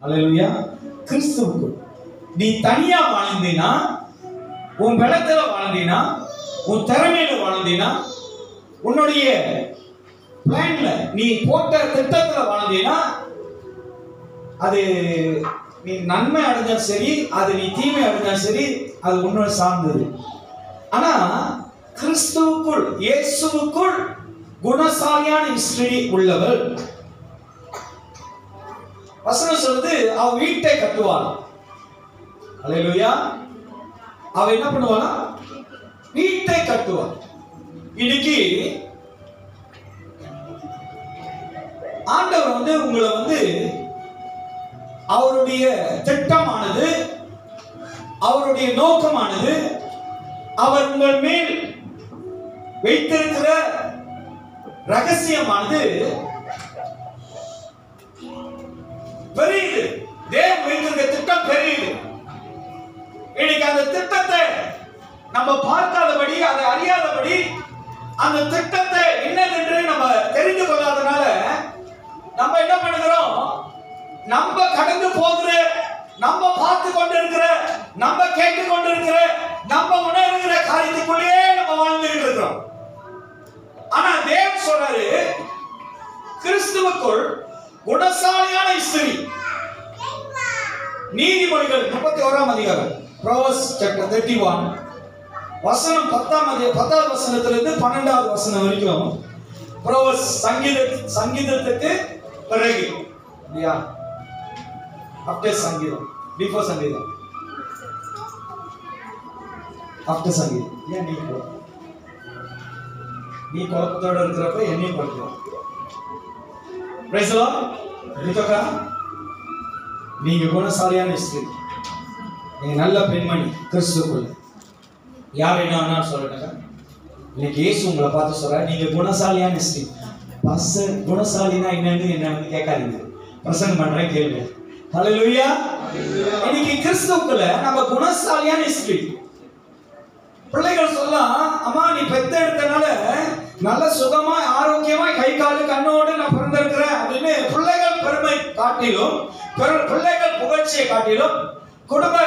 அல்லேலூயா. கிறிஸ்துவுக்குள் நீ தனியா வாழ்ந்தீனா, உன் பலத்துல வாழ்ந்தீனா, உன் திறமையில வாழ்ந்தீனா, உன்னுடைய பிளான்ல நீ போட்ட திட்டத்துல வாழ்ந்தீனா, அது நீ நன்மை அடைஞ்சாலும் சரி, அது நீ தீமை அடைஞ்சாலும் சரி, அது உன்னோட சார்ந்தது. ஆனா கிறிஸ்துவுக்குள், இயேசுவுக்குள் குணசாலியான ஸ்திரீ உள்ளவள், வசனம் சொல்லுது, அவ வீட்டை கட்டுவாள். அல்லேலூயா. அவ என்ன பண்ணுவாளா? வீட்டை கட்டுவாள். இன்னைக்கு ஆண்டவர் உங்களை அவருடைய திட்டமானது, அவருடைய நோக்கமானது, அவர் உங்கள் மேல் வைத்திருக்கிற ரகசியமானது பெரியது. தேவன் வைத்திருக்கிற திட்டம் பெரியது. இன்னைக்கு அந்த திட்டத்தை நம்ம பார்க்காதபடி, அதை அறியாதபடி, அந்த திட்டத்தை என்னதென்று நம்ம தெரிந்து கொள்ளாதனால நம்ம என்ன பண்ணுகிறோம்? நம்ம கடந்து போகிற, நம்ம பார்த்து கொண்டிருக்கிற, நம்ம கேட்டு கொண்டிருக்கிற, நம்ம உணர்கிற காரியத்துக்குள்ளேயே நம்ம வாழ்ந்துட்டு இருக்கிறோம். ஆனா தேவன் சொல்றாரு, கிறிஸ்துவுக்குள் குணசாலியான ஸ்திரீ. நீதிமொழிகள் 31ஆம் அதிகாரம், Proverbs chapter 31 வசனம் 10வது வசனத்திலிருந்து 12வது வசனம் வரைக்கும், Proverbs சங்கீதத்துக்கு பிறகு இல்லையா? ஆஃப்டர் சங்கீதம், பிஃபோர் சங்கீதம், ஆஃப்டர் சங்கீதம். ஏன் நீ குழப்பத்தோட இருக்கிறப்ப என்னையும் குழப்பம். Praise the Lord. நீங்க குணசாலியான ஸ்திரீ, நீங்க நல்ல பெண்மணி கிறிஸ்துவுக்குள்ள. யார் என்ன வேணாலும் சொல்லட்டுங்க. இன்னைக்கு இயேசு உங்களை பார்த்து சொல்றாரு, நீங்க குணசாலியான ஸ்திரீ. குணசாலினா என்னன்னு என்ன கேட்காதீங்க, பிரசங்கம் பண்றேன் கேளுங்க. ஹல்லேலூயா. இன்னைக்கு கிறிஸ்துவுக்குள்ள நம்ம குணசாலியான ஸ்திரீ. பிள்ளைகள் சொல்லலாம், அம்மா நீ பெத்த எடுத்தனால நல்ல சுகமா ஆரோக்கியமா கை காலு கண்ணோடு நான் பிறந்திருக்கிறேன் அப்படின்னு பிள்ளைகள் பெருமை காட்டிலும், பிள்ளைகள் புகழ்ச்சியை காட்டிலும், குடும்ப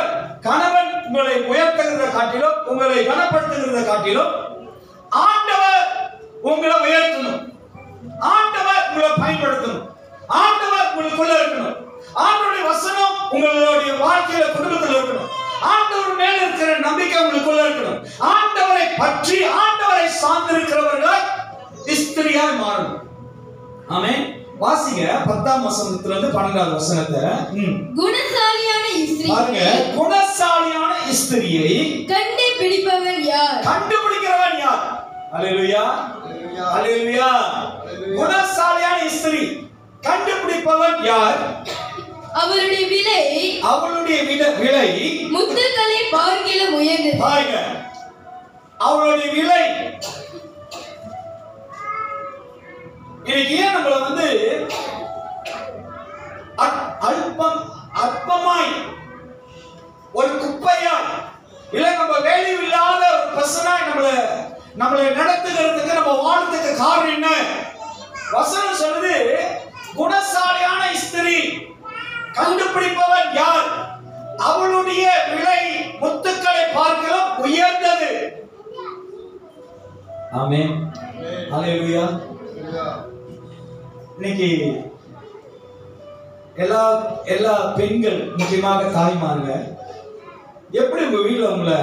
கணவன் உங்களை உயர்த்துகிறத காட்டிலும், உங்களை கனப்படுத்துகிறத காட்டிலும், ஆண்டவர் உங்களை உயர்த்தணும், ஆண்டவர் உங்களை பயன்படுத்தணும், ஆண்டவர் உங்களுக்குள்ள இருக்கணும், ஆண்டவருடைய வசனம் உங்களுடைய வாழ்க்கையில குடும்பத்தில் இருக்கணும், ஆண்டவர் மேல இருக்கிற நம்பிக்கை உங்களுக்குள்ள இருக்கணும், ஆண்டவரை பற்றி ஆண்டவரை சார்ந்திருக்கிறவர்கள் ஸ்திரியாய் மாறணும். ஆமென். வாசிங்க 10ஆம் வசனத்திலிருந்து 12வது வசனத்தை. குணசாலியான ஸ்திரீ, பாருங்க, குணசாலியான ஸ்திரியை கண்டுபிடிப்பவன் யார்? கண்டுபிடிக்கிறவன் யார்? அல்லேலூயா, அல்லேலூயா. குணசாலியான ஸ்திரீ கண்டுபிடிப்பவன் யார்? அவளுடைய விலை, அவளுடைய விலை முத்துக்களை பார்க்கிலும் உயர்ந்தது. பாருங்க, அவளுடைய விலை. இன்னைக்கு ஏன் நம்மள அற்பமாய், ஒரு குப்பையாய், இல்ல நம்ம வேல்யூ இல்லாத ஒரு பர்சனாய் நம்மளை நடத்துகிறதுக்கு, நம்ம வாழ்றதுக்கு காரணம் என்ன? வசனம் சொல்லுது, குணசாலியான ஸ்திரீ கண்டுபிடிப்பவன் யார்? அவளுடைய விலை முத்துக்களை பார்க்கலாம் உயர்ந்தது. ஆமென். ஹல்லேலூயா. இன்னைக்கு எல்லா பெண்கள், முக்கியமாக தாய்மாருங்க, எப்படி உங்க வீட்டில் உங்களை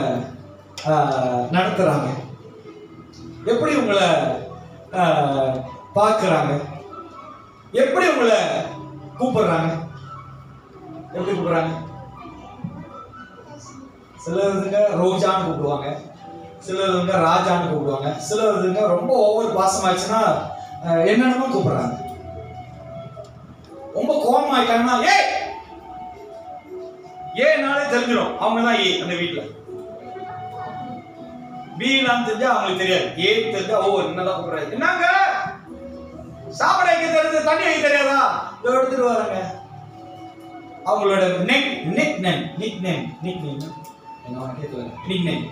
நடத்துறாங்க? எப்படி உங்களை பார்க்கறாங்க? எப்படி உங்களை கூப்பிடுறாங்க? எப்படி கூப்பிடுறாங்க? சிலருங்க ரோஜான்னு கூப்பிடுவாங்க, சிலருங்க ராஜான்னு கூப்பிடுவாங்க, சிலருங்க ரொம்ப ஓவர் பாசமாயிடுச்சுன்னா என்னென்னமோ கூப்பிடுறாங்க. ரொம்ப கோபமாயிட்டாங்கன்னா ஏனாலே தெரிஞ்சிடும், அவங்க தான் ஏ. அந்த வீட்டுல பீலாம் தெரிஞ்சா அவங்களுக்கு தெரியாது, ஏ தெரிஞ்சா ஓ என்னதான் கூப்பிடுறாரு, என்னங்க சாப்பாடு வைக்க தெரிஞ்சது, தண்ணி வைக்க தெரியாதா, எடுத்துட்டு வராங்க. அவங்களோட நிக் நேம் என்ன கேட்கல, நிக் நேம்.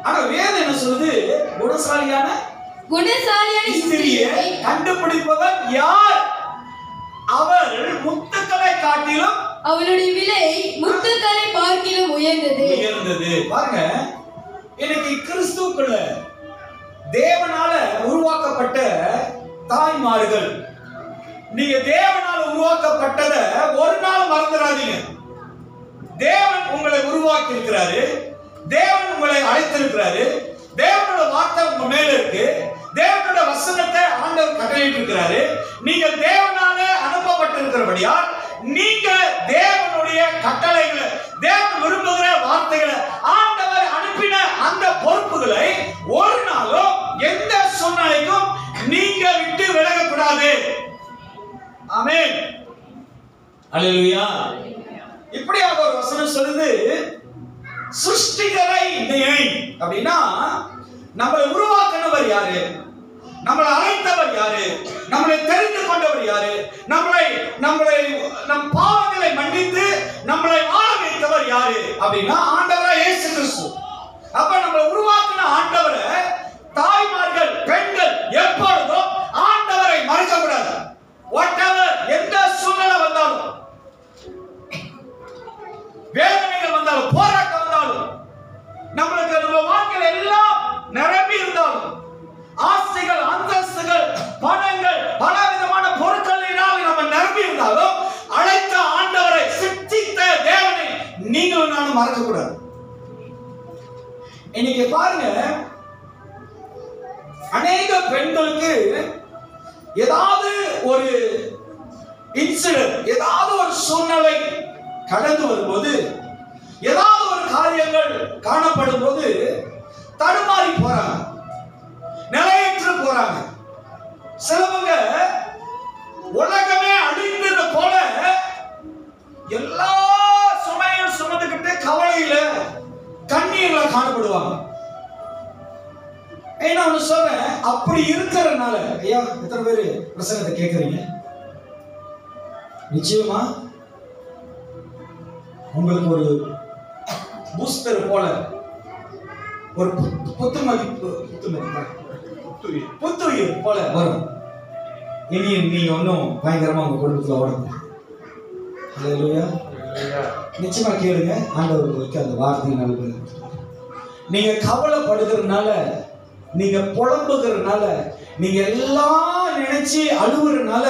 ஆனா வேதம் என்ன சொல்லுது? குணசாலியான குணசாலியான ஸ்திரியை கண்டுபிடிப்பவர் யார்? அவள் முத்துக்களை காட்டிலும் அவளுடைய விலை முத்துக்களை பார்க்கிலும் உயர்ந்தது. பாருங்க, இன்னைக்கு கிறிஸ்துவுக்குள்ள தேவனால உருவாக்கப்பட்ட தாய்மார்கள், நீங்க தேவனால உருவாக்கப்பட்டதை ஒரு நாள் மறந்துடாதீங்க. தேவன் உங்களை உருவாக்கி இருக்கிறாரு, தேவன் உங்களை அழைத்திருக்கிறாரு, தேவனோட வார்த்தை உங்க மேல இருக்கு, தேவனோட வசனத்தை ஆண்டவர் கட்டளையிட்டு இருக்கிறாரு. நீங்க தேவனால அனுப்பப்பட்டிருக்கிறபடியால் நீங்க தேவனுடைய கட்டளைகளை, தேவன் விரும்புகிற வார்த்தைகளை, ஆண்டவர் அனுப்பின அந்த பொறுப்புகளை ஒரு நாளும் எந்த சூழ்நிலைக்கும் நீங்க விட்டு விலகக்கூடாது. ஆமென், அல்லேலூயா. இப்படியாக ஒரு வசனம் சொல்லுது, சிருஷ்டிகரை நினை. அப்படின்னா நம்மளை உருவாக்கினவர் யாரு? நம்மளை அழைத்தவர் யாரு? நம்மளை தெரிந்து கொண்டவர் யாரு? நம் பாவங்களை மன்னித்து நம்மளை வாழ வைத்தவர் யாரு? அப்படின்னா ஆண்டவராய் இயேசு கிறிஸ்து. அப்ப நம்மளை உருவாக்கின ஆண்டவரை தாய்மார்கள், பெண்கள் எப்பொழுதும் ஆண்டவரை மறக்க கூடாது. whatever, எந்த சூழ்நிலை வந்தாலும், வேதனைகள் வந்தாலும், போராட்டம் வந்தாலும், நம்மளுக்கு நம்ம வாழ்க்கையில எல்லாம் நிரம்பி இருந்தாலும், ஆசைகள், அந்தஸ்துகள், பணங்கள், பல விதமான பொருட்களினால் நம்ம நிரம்பி இருந்தாலும், அழைத்த ஆண்டவரை, சிருஷ்டித்த தேவனை நீங்களும் நானும் மறக்க கூடாது. இன்னைக்கு பாருங்க, அநேக பெண்களுக்கு ஏதாவது ஒரு இன்சிடென்ட், ஏதாவது ஒரு சூழ்நிலை கடந்து வரும்போது, ஏதாவது ஒரு காரியங்கள் காணப்படும் போது தடுமாறி போறாங்க, நிலையற்று போறாங்க. சிலவங்க உலகமே அழிந்தது போல எல்லா சுமையும் சுமந்துக்கிட்டு கவலையில, கண்ணீர்ல காணப்படுவாங்க. நான் ஒண்ணு சொல்றேன், அப்படி இருக்கிறதுனால, ஐயா எத்தனை பேரு பிரசங்கத்தை கேட்கறீங்க? நிச்சயமா உங்களுக்கு ஒரு பூஸ்டர் போல, ஒரு புத்துயிர் போல வரும். இனி நீங்க ஒன்னும் பயங்கரமா உங்க குடும்பத்துல ஓடணும். அல்லேலூயா. நிச்சயமா கேளுங்க, ஆண்டவர் உங்களுக்கு அந்த வார்த்தையை நல்லது. நீங்க கவலைப்படுகிறதுனால, நீங்க புலம்புகிறதுனால, நீங்க எல்லாம் நினைச்சு அழுவுறதுனால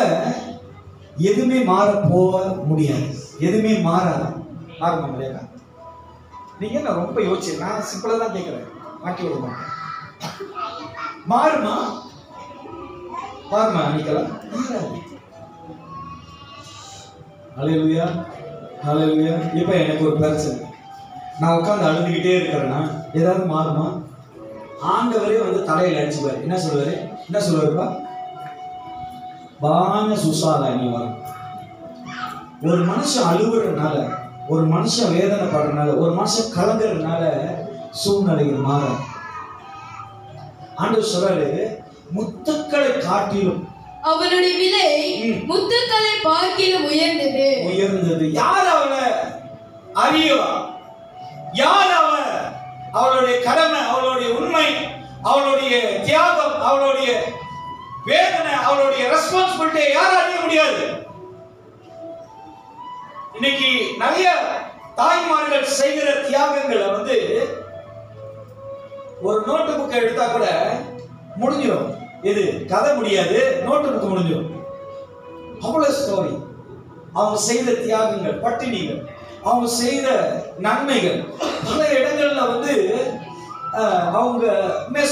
எதுவுமே மாற போக முடியாது. எதுவுமே மாறாது. மாறுமா முடியாது? நீங்க நான் ரொம்ப யோசிச்சு, நான் சிம்பிளா தான் கேட்கிறேன், மாட்டி விட மாட்டேன். மாறுமா? மாறுமா? நிக்கலாம் மாறாது. அல்லேலூயா, அல்லேலூயா. இப்ப எனக்கு ஒரு பிரச்சனை, நான் உட்கார்ந்து அழுதுகிட்டே இருக்கிறேன்னா ஏதாவது மாறுமா? ஆண்டவரே வந்து தலையில அடிச்சுப்பாரு. என்ன சொல்லுவாரு? என்ன சொல்லுவாருப்பா? பான சுசாலா நீ வரும். ஒரு மனுஷன் அழுகுறதுனால, ஒரு மனுஷன் வேதனைப்படுறதுனால, ஒரு மனுஷன் கலங்குறதுனால சூழ்நிலைகள் மாற. ஆண்டவர் சொல்றாரு, முத்துக்களை காட்டிலும் அவளுடைய விலை முத்துக்களை பார்க்கிலும் உயர்ந்தது. யார் அவளை அறியவா? யார் அவள்? அவளுடைய கடமை, அவளுடைய உண்மை, அவளுடைய தியாகம், அவளுடைய வேதனை, அவளுடைய ரெஸ்பான்சிபிலிட்டியை யாரும் அறிய முடியாது. இன்னைக்கு நிறைய தாய்மார்கள் செய்கிற தியாகங்களை வந்து ஒரு நோட்டு புக்கை எடுத்தா கூட முடிஞ்சிடும். இது கதை முடியாது, நோட்டு புக்கு முடிஞ்சிடும். அவ்வளவு ஸ்டோரி. அவங்க செய்த தியாகங்கள், பட்டினிகள், அவங்க செய்த நன்மைகள், பல இடங்கள்ல வந்து அவங்க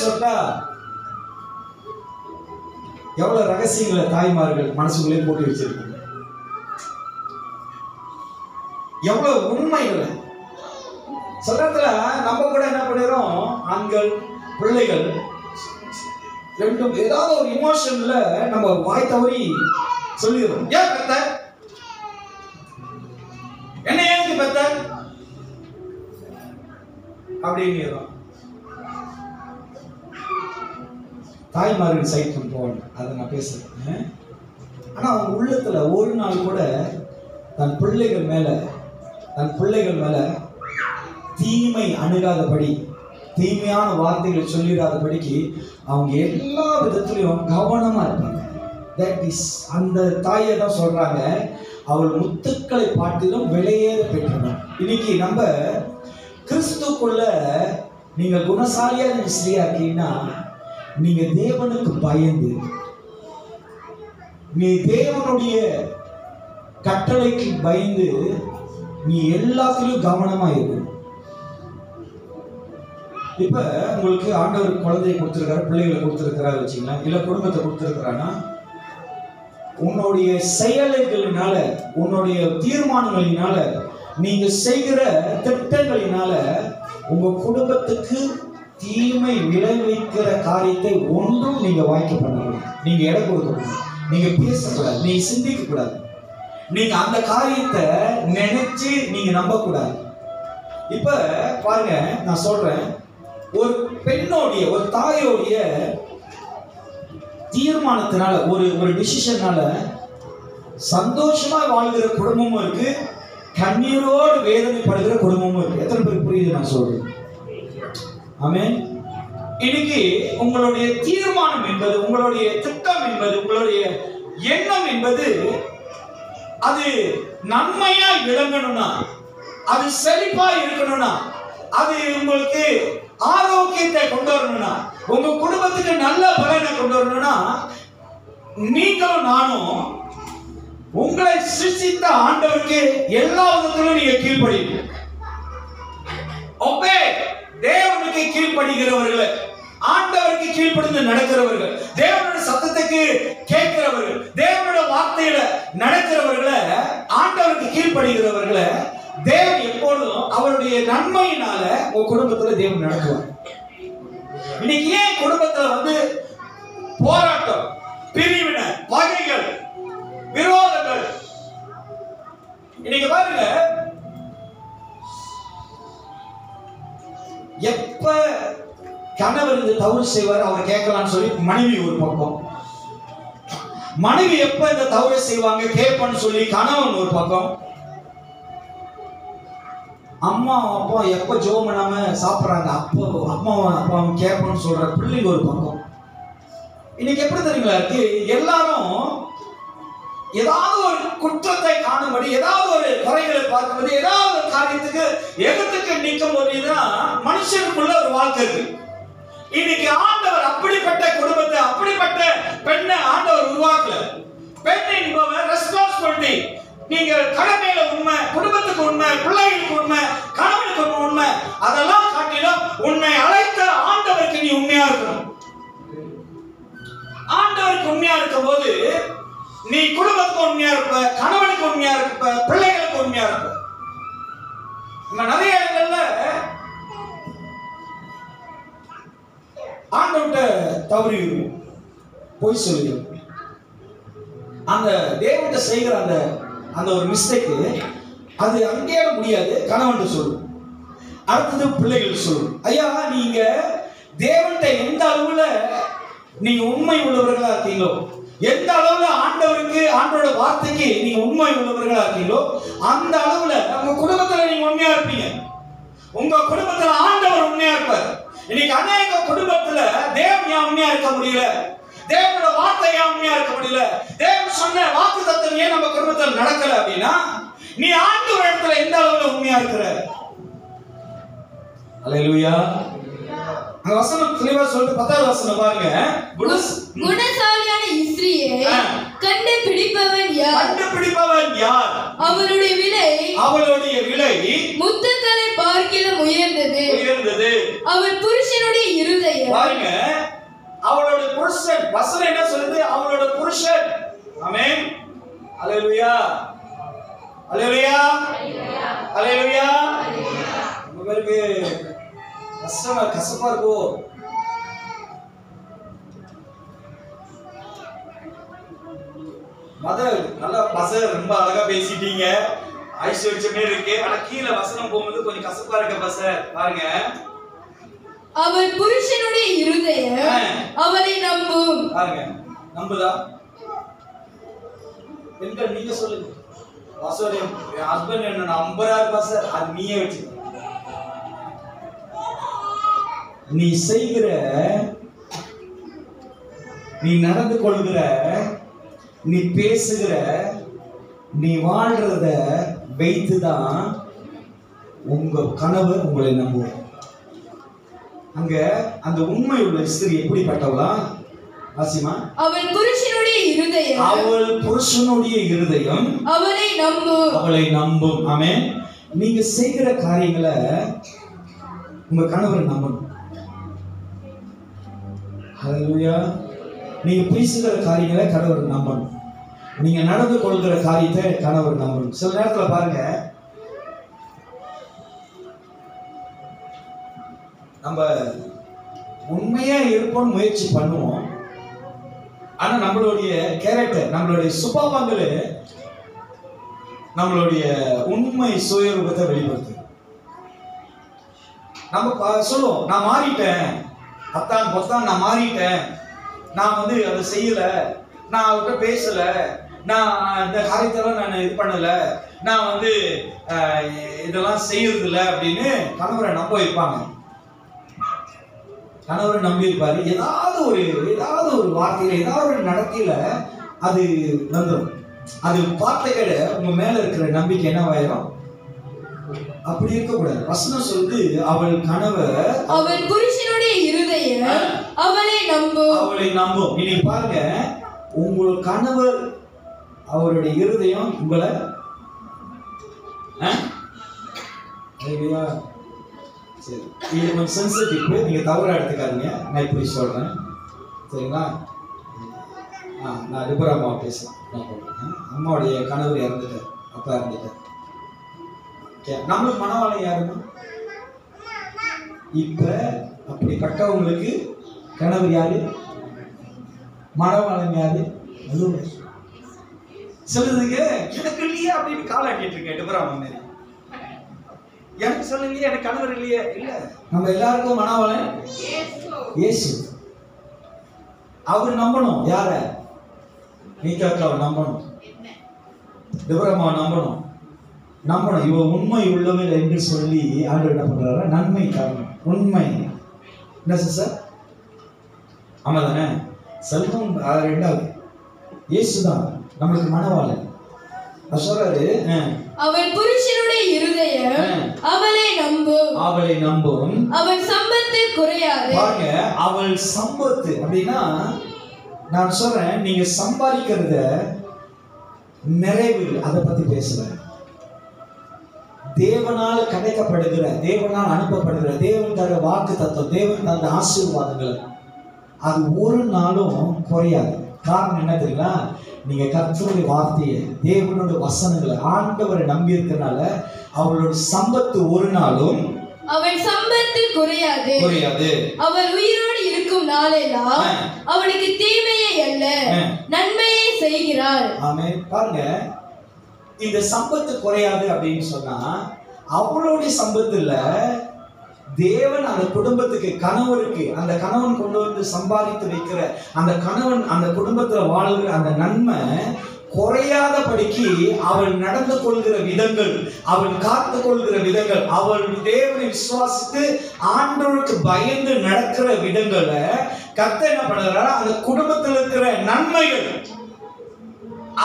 சொல்லிட்டா எவ்வளவு ரகசியங்களை தாய்மார்கள் மனசுக்குள்ளே போட்டு வச்சிருக்காங்க. எவ்வளவு உண்மைகளை சொல்றதுல நம்ம கூட என்ன பண்ணிடுறோம், ஆண்கள் பிள்ளைகள் ரெண்டும் ஏதாவது ஒரு இமோஷன்ல நம்ம வாய் தவறி சொல்லிடுறோம். ஏன் பெத்த? என்ன ஏன் பெத்த அப்படிங்கிறோம். தாய்மார்கள் சைட்டம் போகணும், அதை நான் பேசுறேன். ஆனா அவங்க உள்ளத்துல ஒரு நாள் கூட தன் பிள்ளைகள் மேல தீமை அணுகாதபடி தீமையான வார்த்தைகளை சொல்லிடாதபடிக்கு அவங்க எல்லா விதத்திலையும் கவனமா இருப்பாங்க. தட் இஸ் அந்த தாயை தான் சொல்றாங்க, அவள் முத்துக்களை பார்த்திலும் விலையேற பெற்றவள். இன்னைக்கு நம்ம கிறிஸ்துக்குள்ள நீங்க குணசாலியா ஸ்ரீயா இருக்கீங்கன்னா, நீங்க தேவனுக்கு பயந்து, நீ தேவனுடைய கட்டளைக்கு பயந்து, நீ எல்லாத்திலும் கவனமா இருக்கு. இப்ப உங்களுக்கு ஆண்டவர் குழந்தையை கொடுத்திருக்காரு, பிள்ளைகளை கொடுத்திருக்கிறாரு வச்சுங்களா, இல்ல குடும்பத்தை கொடுத்திருக்கிறான்னா, உன்னுடைய செயல்களினால, உன்னுடைய தீர்மானங்களினால, நீங்க செய்கிற திட்டங்களினால உங்க குடும்பத்துக்கு தீமை விளைவிக்கிற காரியத்தை ஒன்றும் நீங்க வாய்க்க பண்ணணும். நீங்க இடம் கொடுக்கணும், நீங்க பேசக்கூடாது, நீங்க சிந்திக்க கூடாது, நீங்க அந்த காரியத்தை நினைச்சு நீங்க நம்ப கூடாது. இப்ப பாருங்க, நான் சொல்றேன், ஒரு பெண்ணோடைய, ஒரு தாயோடைய தீர்மானத்தினால, ஒரு டிசிஷனால சந்தோஷமா வாழ்கிற குடும்பமும் இருக்கு, கண்ணீரோடு வேதனைப்படுகிற குடும்பமும் இருக்கு. எத்தனை பேருக்கு புரியுது நான் சொல்றேன்? ஆமென். இன்னைக்கு உங்களுடைய தீர்மானம் என்பது, உங்களுடைய திட்டம் என்பது, உங்களுடைய எண்ணம் என்பது, அது நன்மையா விளங்கணும்னா, அது செழிப்பா இருக்கணும்னா, அது உங்களுக்கு ஆரோக்கியத்தை கொண்டு வரணும்னா, உங்க குடும்பத்துக்கு நல்ல பலனை கொண்டு வரணும்னா, நீங்களும் நானும் உங்களை சிருஷ்டித்த ஆண்டவருக்கு எல்லா விதத்திலும் நீங்க கீழ்ப்படியணும். ஒபே, தேவனுக்கு கீழ்ப்படுகிறவர்கள், ஆண்டவருக்கு கீழ்ப்படிந்து நடக்கிறவர்கள், தேவனுடைய சத்தத்துக்கு கேட்கிறவர்கள், தேவனுடைய வார்த்தையில நடக்கிறவர்களை, ஆண்டவருக்கு கீழ்ப்படுகிறவர்களை தேவன் எப்பொழுதும் அவருடைய நன்மையினால உங்க குடும்பத்துல தேவன் நடத்துவார். இன்னைக்கு ஏன் குடும்பத்துல போராட்டம், பிரிவினை, பகைகள், விரோதங்கள்? இன்னைக்கு பாருங்க, எப்ப கணவர் இந்த தவறு செய்வார் அவர் கேட்கலாம்னு சொல்லி மனைவி ஒரு பக்கம், மனைவி எப்ப இந்த தவறு செய்வாங்க கேட்பான்னு சொல்லி கணவன் ஒரு பக்கம், அம்மா அப்பா எப்ப ஜெபம் பண்ணாம சாப்பிட்றாங்க அப்போ அம்மாவும் அப்பாவும் கேட்பான்னு சொல்ற பிள்ளைங்க ஒரு பக்கம். இன்னைக்கு எப்படி தெரியுங்களா இருக்கு? எல்லாரும் ஏதாவது ஒரு குற்றத்தை காணும்படி, ஏதாவது ஒரு குறைகளை பார்க்கும்போது, ஏதாவது ஒரு காரியத்துக்கு எகத்துக்கு நிற்கும் போதுதான் மனுஷனுக்குள்ள ஒரு வாழ்க்கை இருக்கு. இன்னைக்கு ஆண்டவர் அப்படிப்பட்ட குடும்பத்தை, அப்படிப்பட்ட பெண்ணை ஆண்டவர் உருவாக்கல. பெண் என்பவர் ரெஸ்பான்சிபிலிட்டி. நீங்க கடமையில உண்மை, குடும்பத்துக்கு உண்மை, பிள்ளைகளுக்கு உண்மை, கணவனுக்கு உண்மை, அதெல்லாம் காட்டிலும் உன்னை அழைத்த ஆண்டவருக்கு நீ உண்மையா இருக்கணும். ஆண்டவருக்கு உண்மையா இருக்கும் போது நீ குடும்பத்துக்கு உண்மையா இருப்ப, கணவனுக்கு உண்மையா இருப்ப, பிள்ளைகளுக்கு உண்மையா இருப்ப. நம்ம நிறைய இடங்கள்ல ஆண்டவன்கிட்ட தவறி போய் சொல்லிடும். அந்த தேவன்கிட்ட செய்கிற அந்த ஒரு மிஸ்டேக்கு அது அங்கேயே முடியாது, கணவன் சொல்லு, அடுத்தது பிள்ளைகள் சொல்லு. ஐயா, நீங்க தேவன்கிட்ட எந்த அளவுல நீங்க உண்மை உள்ளவர்களா இருக்கீங்களோ, எந்த அளவுல ஆண்டவருக்கு, ஆண்டோட வார்த்தைக்கு நீங்க உண்மை உள்ளவர்களா இருக்கீங்களோ, அந்த அளவுல உங்க குடும்பத்துல நீங்க உண்மையா இருப்பீங்க. உங்க குடும்பத்துல ஆண்டவர் உண்மையா இருப்பார். இன்னைக்கு அநேக குடும்பத்துல தேவன் ஏன் உண்மையா இருக்க முடியல, தேவனோட வார்த்தை ஏன் உண்மையா இருக்க முடியல, தேவன் சொன்ன வாக்கு தத்தம் ஏன் நம்ம குடும்பத்தில் நடக்கல அப்படின்னா, நீ ஆண்டவர் இடத்துல எந்த அளவுல உண்மையா இருக்கிற. அல்லேலூயா. அந்த வசனம் தெளிவா சொல்லிட்டு 10வது வசனம் பாருங்க. குணசாலியான ஸ்திரீயை கண்டுபிடிப்பவன் யார்? கண்டுபிடிப்பவன் யார்? அவளுடைய விலை முத்துக்களை பார்க்கிலும் உயர்ந்தது. அவள் புருஷனுடைய இருதயம். பாருங்க, அவளோட புருஷன், வசனம் என்ன சொல்லுது? அவளோட புருஷன். ஆமென். அல்லேலூயா, அல்லேலூயா, அல்லேலூயா. உங்களுக்கு கசப்பா இருக்கும். மதர் நல்லா பசர் ரொம்ப அழகா பேசிட்டீங்க, ஐஸ்வர்யமே இருக்கு. ஆனா கீழே வசனம் போகும்போது கொஞ்சம் கசப்பா இருக்க பசர். பாருங்க, அவள் புருஷனுடைய இருதயம் அவளை நம்பும். பாருங்க, நம்புதா? பெண்கள் நீங்க சொல்லுங்க. பாஸ்டர், என் ஹஸ்பண்ட் என்ன நம்புறாரு பாஸ்டர், அது நீயே வச்சு. நீ செய்கிற, நீ நடந்து கொள்கிற, நீ பேசுகிற, நீ வாழ்றத வைத்துதான் உங்க கணவர் உங்களை நம்புவார். அங்க அந்த உண்மை உள்ள ஸ்திரீ எப்படிப்பட்டவளா? ஆசிமா, அவள் புருஷனுடைய இருதயம், அவள் புருஷனுடைய இருதயம் அவளை நம்பும். ஆமென். நீங்க செய்கிற காரியங்களை உங்க கணவர் நம்பணும். ஹல்லேலூயா. நீங்க பேசுகிற காரியங்களை கணவர் நம்பணும். நீங்க நடந்து கொள்கிற காரியத்தை கணவர் நம்பணும். சில நேரத்துல பாருங்க, நம்ம உண்மையா இருப்போம் முயற்சி பண்ணுவோம். ஆனா நம்மளுடைய கேரக்டர், நம்மளுடைய சுபாவங்களே நம்மளுடைய உண்மை சுயரூபத்தை வெளிப்படுத்து. நம்ம சொல்லுவோம், நான் மாறிட்டேன், அத்தான் பொத்தான் நான் மாறிட்டேன், நான் வந்து அதை செய்யல, நான் அவர்கிட்ட பேசல, நான் இந்த காரியத்தெல்லாம் நான் இது பண்ணல, நான் வந்து இதெல்லாம் செய்யறது இல்லை அப்படின்னு கணவரை நம்ப வைப்பாங்க. கணவரை நம்பி இருப்பாரு. ஏதாவது ஒரு வார்த்தையில, ஏதாவது ஒரு நடத்தையில அது வந்துடும். அது வார்த்தைகளை உங்க மேல இருக்கிற நம்பிக்கை என்னவாயிரும்? அப்படி இருக்கக்கூடாது. வசனம் சொல்லுது, அவள் கணவர், அவள் புருஷனுடைய இருதயம் அவளை நம்பும். இன்னைக்கு பாருங்க, உங்கள் கணவர் அவருடைய இருதயம் உங்களை சரி, இது கொஞ்சம் சென்சிட்டிவ், நீங்க தவறா எடுத்துக்காதீங்க. நான் இப்படி சொல்றேன், சரிங்களா? நான் டிபரா அம்மா பேசலாம். அம்மாவுடைய கணவர் இறந்துட்டார், அப்பா இறந்துட்டார். நம்மளுக்கு மனவாளை யாருன்னா, இப்ப அப்படிப்பட்டவங்களுக்கு கணவர் யாரு, மனவாளன் யாரு? சொல்லுதுங்க, எனக்கு இல்லையா அப்படின்னு காலாட்டிட்டு இருக்கேன். டிபரா அம்மா எனக்கு சொல்லுங்க, எனக்கு கணவர் இல்லையே. இல்ல, நம்ம எல்லாருக்கும் மனவாளன் இயேசு. அவர் நம்பணும். யார? மீகாக்காவை நம்பணும், டிபராவை நம்பணும். இவ உண்மை உள்ளவள் என்று சொல்லி ஆண்டவர் என்ன பண்றாரு? நன்மை காரணம். உண்மை என்ன சார்? ஆமா தானே? செல்வம் ரெண்டாவது, இயேசுதான் நம்மளுக்கு மனவாளன். சொல்றாரு, அவள் புருஷனுடைய இருதயம் அவளை நம்பும். அவள் சம்பத்து குறையாது. பாருங்க, அவள் சம்பத்து அப்படின்னா, நான் சொல்றேன், நீங்க சம்பாதிக்கிறத நிறைவு, அதை பத்தி பேசுறேன். தேவனால் கிடைக்கப்படுகிற, தேவனால் அனுப்பப்படுகிற, தேவன் தர வாக்கு தத்துவம், தேவன் தந்த ஆசீர்வாதங்கள், அது ஒரு நாளும் குறையாது. காரணம் என்ன தெரியுங்களா? நீங்க கர்த்தருடைய வார்த்தையை, தேவனுடைய வசனங்களை, ஆண்டவரை நம்பி இருக்கனால அவளுடைய சம்பத்து ஒரு நாளும், அவள் சம்பத்து குறையாது. அவள் உயிரோடு இருக்கும் நாளெல்லாம் அவளுக்கு தீமையை அல்ல நன்மையை செய்கிறாள். ஆமென். பாருங்க, இந்த சம்பத்து குறையாது அப்படின்னு சொன்னா அவளுடைய சம்பத்து இல்ல, தேவன் அந்த குடும்பத்துக்கு, கணவருக்கு, அந்த கணவன் கொண்டு வந்து சம்பாதித்து வைக்கிற அந்த கணவன் அந்த குடும்பத்துல வாழ்கிற அந்த நன்மை குறையாதபடிக்கு அவள் நடந்து கொள்கிற விதங்கள், அவள் காத்து கொள்கிற விதங்கள், அவள் தேவனை விசுவாசித்து ஆண்டவருக்கு பயந்து நடக்கிற விதங்களை கர்த்தர் என்ன பண்ணுறாரு? அந்த குடும்பத்தில் இருக்கிற நன்மைகள்,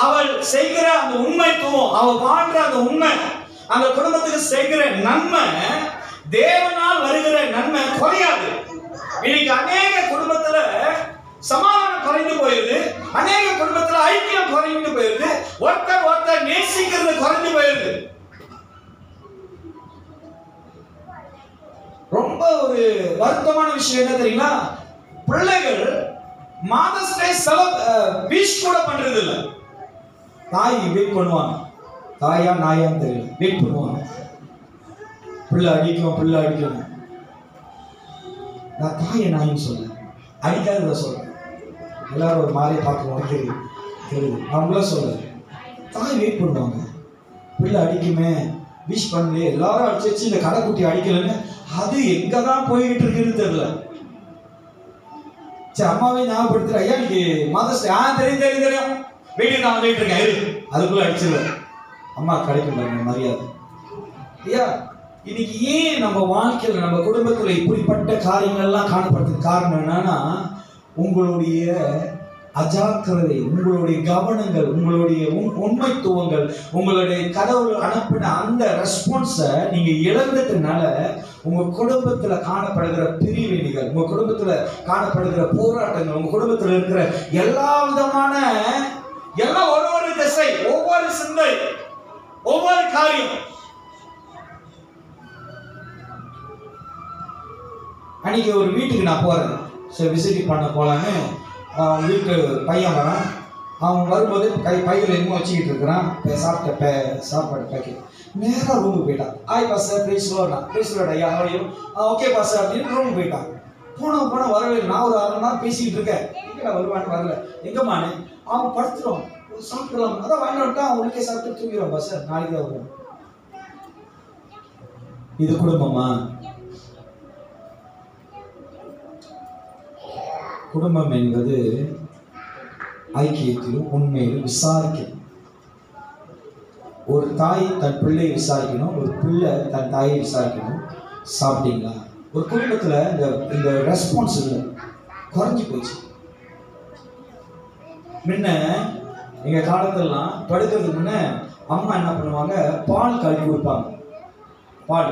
அவள் செய்கிற அந்த உண்மைத்துவம், அவள் வாழ்ற அந்த உண்மை, அந்த குடும்பத்துக்கு செய்கிற நன்மை, தேவனால் வருகிற நன்மை குறையாது. இன்னைக்கு அநேக குடும்பத்துல சமாதானம் குறைந்து போயிருது, அநேக குடும்பத்துல ஐக்கியம் குறைந்து போயிருது, ஒருத்தர் நேசிக்கிறது குறைந்து போயிருது. ரொம்ப ஒரு வருத்தமான விஷயம் என்ன தெரியுங்களா? பிள்ளைகள் மாதர்ஸ் டே விஷ் கூட பண்றது இல்லை. தாய் வெயிட் பண்ணுவாங்க, தாயா நாயான்னு தெரியல, வெயிட் பண்ணுவாங்க. பிள்ளை அடிக்கணும். நான் தாயை நாயின்னு சொல்ல, அடிக்காத சொல்றேன். எல்லாரும் ஒரு மாதிரி பார்க்கணும், தெரியுது. அவங்கள சொல்ல, தாய் வெயிட் பண்ணுவாங்க. பிள்ளை அடிக்குமே, விஷ் பண்ணல, எல்லாரும் அடிச்சு இந்த கடைக்குட்டி அடிக்கலன்னு அது எங்கதான் போய்கிட்டு இருக்குன்னு தெரியல. சரி, அம்மாவே ஞாபகப்படுத்துற, ஐயா இன்னைக்கு மதர்ஸ் தெரியும் வீட்டுக்கு நான் வந்துட்டு இருக்கேன், அதுக்குள்ள அடிச்சிருவேன். அம்மா கிடைக்கும் மரியாதை. ஐயா இன்னைக்கு ஏன் நம்ம வாழ்க்கையில் நம்ம குடும்பத்துல இப்படிப்பட்ட காரியங்கள்லாம் காணப்படுறதுக்கு காரணம் என்னன்னா, உங்களுடைய அஜாக்கிரதை, உங்களுடைய கவனங்கள், உங்களுடைய உண்மைத்துவங்கள், உங்களுடைய கடவுள் அனுப்பின அந்த ரெஸ்பான்ஸை நீங்க இழந்ததுனால உங்க குடும்பத்துல காணப்படுகிற பிரிவினைகள், உங்க குடும்பத்துல காணப்படுகிற போராட்டங்கள், உங்க குடும்பத்துல இருக்கிற எல்லா விதமான எல்லாம் ஒவ்வொரு திசை, ஒவ்வொரு சிந்தை, ஒவ்வொரு காரியம். அன்னைக்கு ஒரு வீட்டுக்கு நான் போறேன், சரி விசிட் பண்ண போலான்னு. அவன் வீட்டு பையன் வரான். அவன் வரும்போது பையில் என்னமோ வச்சுக்கிட்டு இருக்கிறான். சாப்பாடு பேக்கெட். நேராக ரூமுக்கு போயிட்டான். ஆய் பாஸ் பேசுவார்னா, பேசுவாடா ஐயா அவளையும் ஓகே பாஸ் அப்படின்னு ரூமுக்கு போயிட்டான். போன வரவே. நான் ஒரு 1/2 மணி நேரம் பேசிக்கிட்டு இருக்கேன். எங்கடா வருவான்னு வரல. எங்கம்மானு? அவன் படுத்துருவான். சாப்பிடலாம் அதான் வாங்கி வந்துட்டான். அவன் உனக்கே சாப்பிட்டு தூங்கிடுவான் பாஸ், நாளைக்கு தான் வருவான். இது குடும்பமா? குடும்பம் என்பது ஐக்கியத்திலும் உண்மையிலும் விசாரிக்கணும். ஒரு தாய் தன் பிள்ளையை விசாரிக்கணும், ஒரு பிள்ளை தன் தாயை விசாரிக்கணும். சாப்பிட்டீங்களா? ஒரு குடும்பத்துல இந்த ரெஸ்பான்ஸ் இல்லை, குறைஞ்சி போச்சு. முன்ன எங்க காலத்திலாம் படுக்கிறதுக்கு முன்ன அம்மா என்ன பண்ணுவாங்க, பால் கலக்கி கொடுப்பாங்க. பால்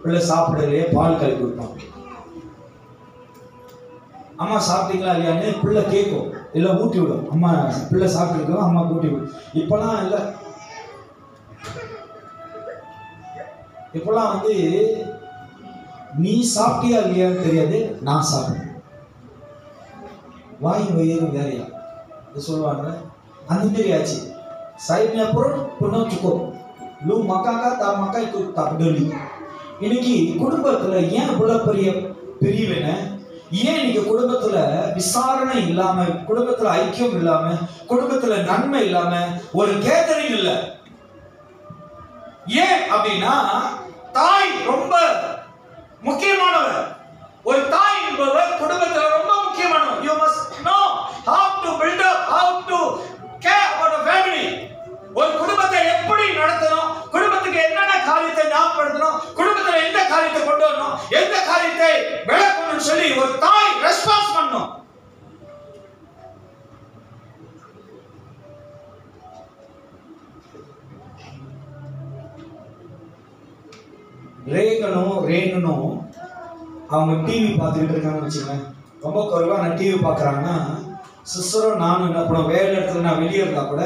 பிள்ளை சாப்பிடலையே பால் கலக்கி கொடுப்பாங்க. அம்மா சாப்பிட்டீங்களா இல்லையான்னு பிள்ளை கேட்கும், இல்லை ஊட்டி விடும். அம்மா பிள்ளை சாப்பிட்டுருக்கோம், அம்மா ஊட்டி விடும். இப்பெல்லாம் இல்லை. இப்பெல்லாம் நீ சாப்பிட்டியா இல்லையான்னு தெரியாது, நான் சாப்பிட்டேன். வாய் வயிறு வேறையா சொல்லுவாங்க. அந்த மாதிரி ஆச்சு. சைட்ல பொருள் புனச்சுக்கோ லூ மக்காக்கா தா மக்கா இது தப்படலி. இன்னைக்கு குடும்பத்துல ஏன் இவ்வளவு பெரிய பிரிவினை? ஏன் இன்னைக்கு குடும்பத்துல விசாரணை இல்லாம, குடும்பத்துல ஐக்கியம் இல்லாம, குடும்பத்துல நன்மை இல்லாம, ஒரு கேதரிங் இல்ல? ஏன் அப்படின்னா, தாய் ரொம்ப முக்கியமானவர். ஒரு தாய் என்பவர் குடும்பத்துல ரொம்ப முக்கியமானவர். You must know how to build up, how to care about the family. ஒரு குடும்பத்தை எப்படி நடத்தணும், குடும்பத்துக்கு என்னென்ன காரியத்தை ஞாபகப்படுத்தணும், குடும்பத்துல எந்த காரியத்தை கொண்டு வரணும், எந்த காரியத்தை விளக்கணும்னு சொல்லி ஒரு தாய் ரெஸ்பான்ஸ் பண்ணணும். ரேகனும் அவங்க டிவி பார்த்துக்கிட்டு இருக்காங்கன்னு வச்சுக்கோங்க. ரொம்ப குறைவாக நான் டிவி பார்க்குறாங்கன்னா, சிஸ்டரும் நானும் என்ன பண்ணுவோம், வேலை இடத்துல நான் வெளியே இருந்தா கூட